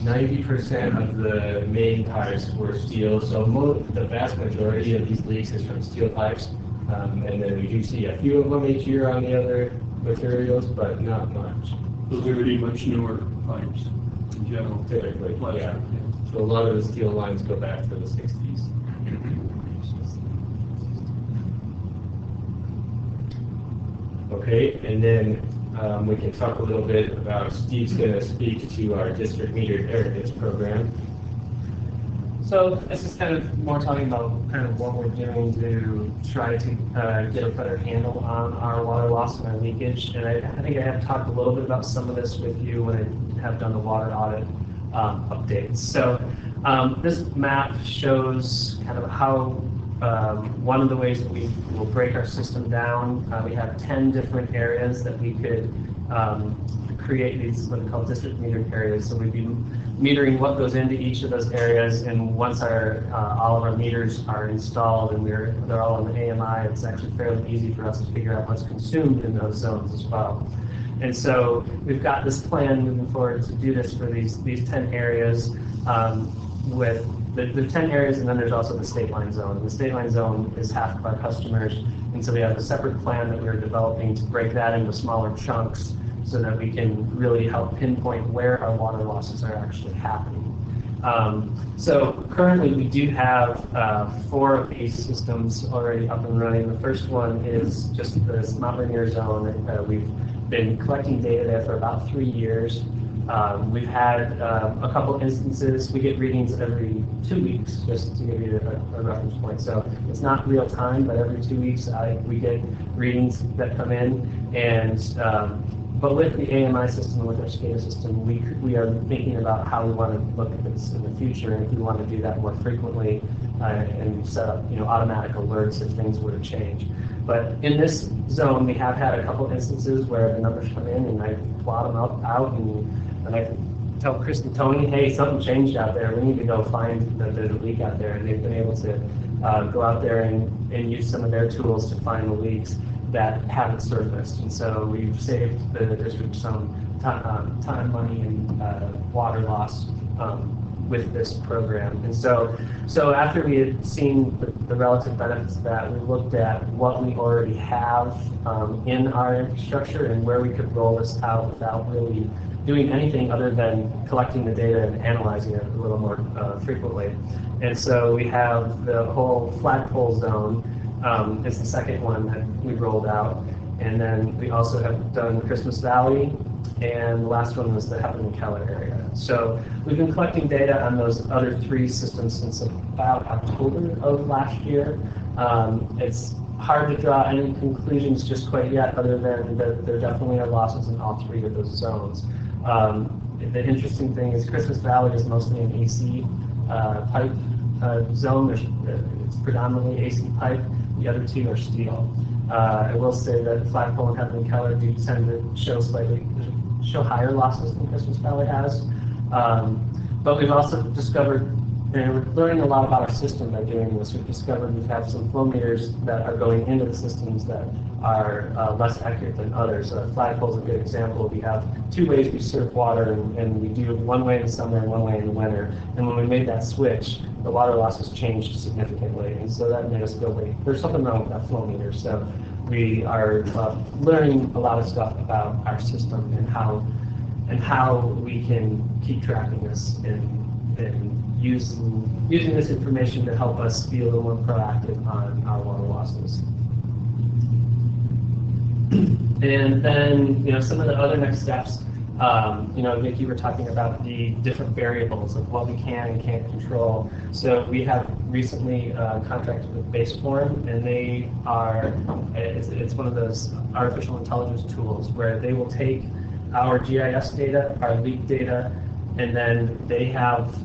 90% of the main pipes were steel, so the vast majority of these leaks is from steel pipes, and then we do see a few of them each year on the other materials, but not much. Those are really much newer pipes in general. Typically, yeah. So a lot of the steel lines go back to the 60s. Okay, and then we can talk a little bit about, Steve's going to speak to our district metered areas program. So this is kind of more talking about kind of what we're doing to try to get a better handle on our water loss and our leakage. And I think I have talked a little bit about some of this with you when I have done the water audit. updates. So this map shows kind of how one of the ways that we will break our system down. We have 10 different areas that we could create these what we call district metered areas. So we'd be metering what goes into each of those areas, and once our all of our meters are installed and they're all in the AMI, it's actually fairly easy for us to figure out what's consumed in those zones as well. And so we've got this plan moving forward to do this for these 10 areas with the 10 areas, and then there's also the state line zone. And the state line zone is half of our customers, and so we have a separate plan that we're developing to break that into smaller chunks so that we can really help pinpoint where our water losses are actually happening. So currently we do have 4 of these systems already up and running. The first one is just this Mount Rainier zone. We've been collecting data there for about 3 years. We've had a couple instances. We get readings every 2 weeks, just to give you a reference point. So it's not real time, but every 2 weeks we get readings that come in. And but with the AMI system and with our SCADA system, we are thinking about how we want to look at this in the future, and if we want to do that more frequently and set up automatic alerts if things were to change. But in this zone, we have had a couple instances where the numbers come in and I plot them out and I tell Chris and Tony, hey, something changed out there. We need to go find that there's a leak out there. And they've been able to go out there and use some of their tools to find the leaks that haven't surfaced. And so we've saved the district some time, money, and water loss with this program. And so after we had seen the relative benefits of that, we looked at what we already have in our infrastructure and where we could roll this out without really doing anything other than collecting the data and analyzing it a little more frequently. And so we have the whole flagpole zone is the second one that we rolled out. And then we also have done Christmas Valley, and the last one was the Hepburn and Keller area. So we've been collecting data on those other 3 systems since about October of last year. It's hard to draw any conclusions just quite yet, other than that there definitely are losses in all 3 of those zones. The interesting thing is Christmas Valley is mostly an AC pipe zone. It's predominantly AC pipe. The other 2 are steel. I will say that Flagpole and Hepburn and Keller do tend to show higher losses than Christmas Valley has. But we've also discovered, and we're learning a lot about our system by doing this. We've discovered we have some flow meters that are going into the systems that are less accurate than others. Flagpole is a good example. We have 2 ways we serve water, and we do one way in the summer and one way in the winter. And when we made that switch, the water losses changed significantly. And so that made us go, wait, there's something wrong with that flow meter. So we are learning a lot of stuff about our system and how we can keep tracking this and using this information to help us be a little more proactive on our water losses. And then, some of the other next steps, Nick, you were talking about the different variables of what we can and can't control. So we have recently contracted with Baseform, and they are, it's one of those artificial intelligence tools where they will take our GIS data, our leak data, and then they have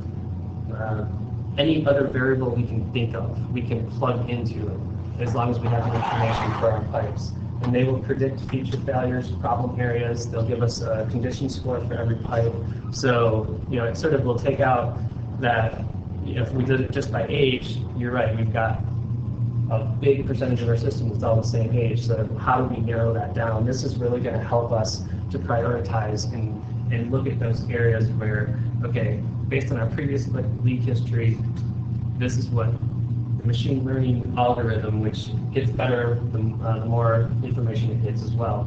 any other variable we can think of, we can plug into it, as long as we have the information for our pipes. And they will predict future failures, problem areas. They'll give us a condition score for every pipe. So, it sort of will take out that, if we did it just by age, you're right, we've got a big percentage of our system that's all the same age. So how do we narrow that down? This is really going to help us to prioritize and look at those areas where, okay, based on our previous leak history, this is what the machine learning algorithm, which gets better the more information it gets as well,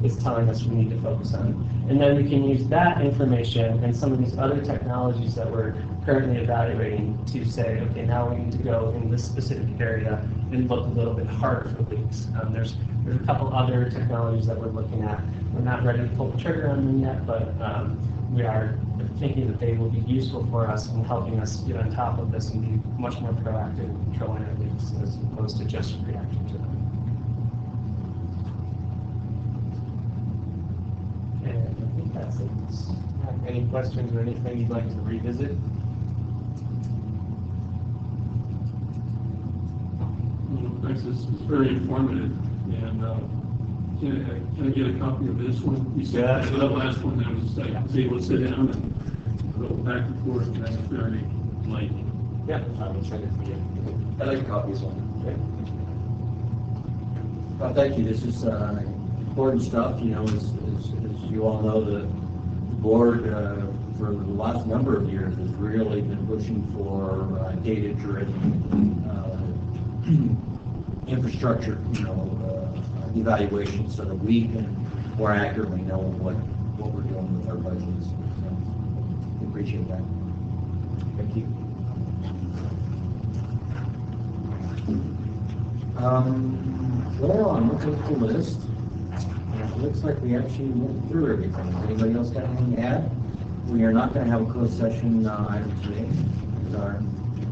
is telling us we need to focus on. And then we can use that information and some of these other technologies that we're currently evaluating to say, okay, now we need to go in this specific area and look a little bit harder for leaks. There's a couple other technologies that we're looking at. We're not ready to pull the trigger on them yet, but we are thinking that they will be useful for us in helping us get on top of this and be much more proactive in controlling our leaks as opposed to just reacting to them. And I think That's it. Any questions or anything you'd like to revisit? Thanks, it's very informative, and, can I get a copy of this one? You said the last one, I was able to sit down and go back and forth, and that's very light. Yeah, I will send it to you. I like copies on Well, thank you. This is important stuff. You know, as you all know, the board for the last number of years has really been pushing for data-driven infrastructure, you know, evaluation so that we can more accurately know what we're doing with our budgets. So, we appreciate that. Thank you. Well, I'm looking at the list, and it looks like we actually went through everything. Anybody else got anything to add? We are not going to have a closed session item today, because our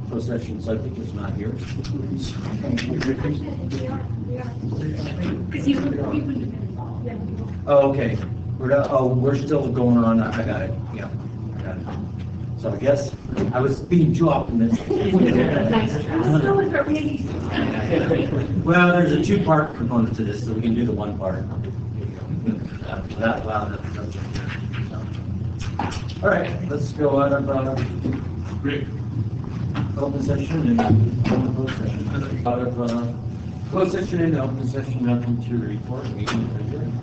closed session subject is not here. Oh, okay. We're still going on. I got it. Yeah, I got it. So I guess I was being too optimistic. Well, there's a two-part component to this, so we can do the one part. All right, let's go out of open session and closed session. Out of closed session and open session, nothing to report. Meeting adjourned.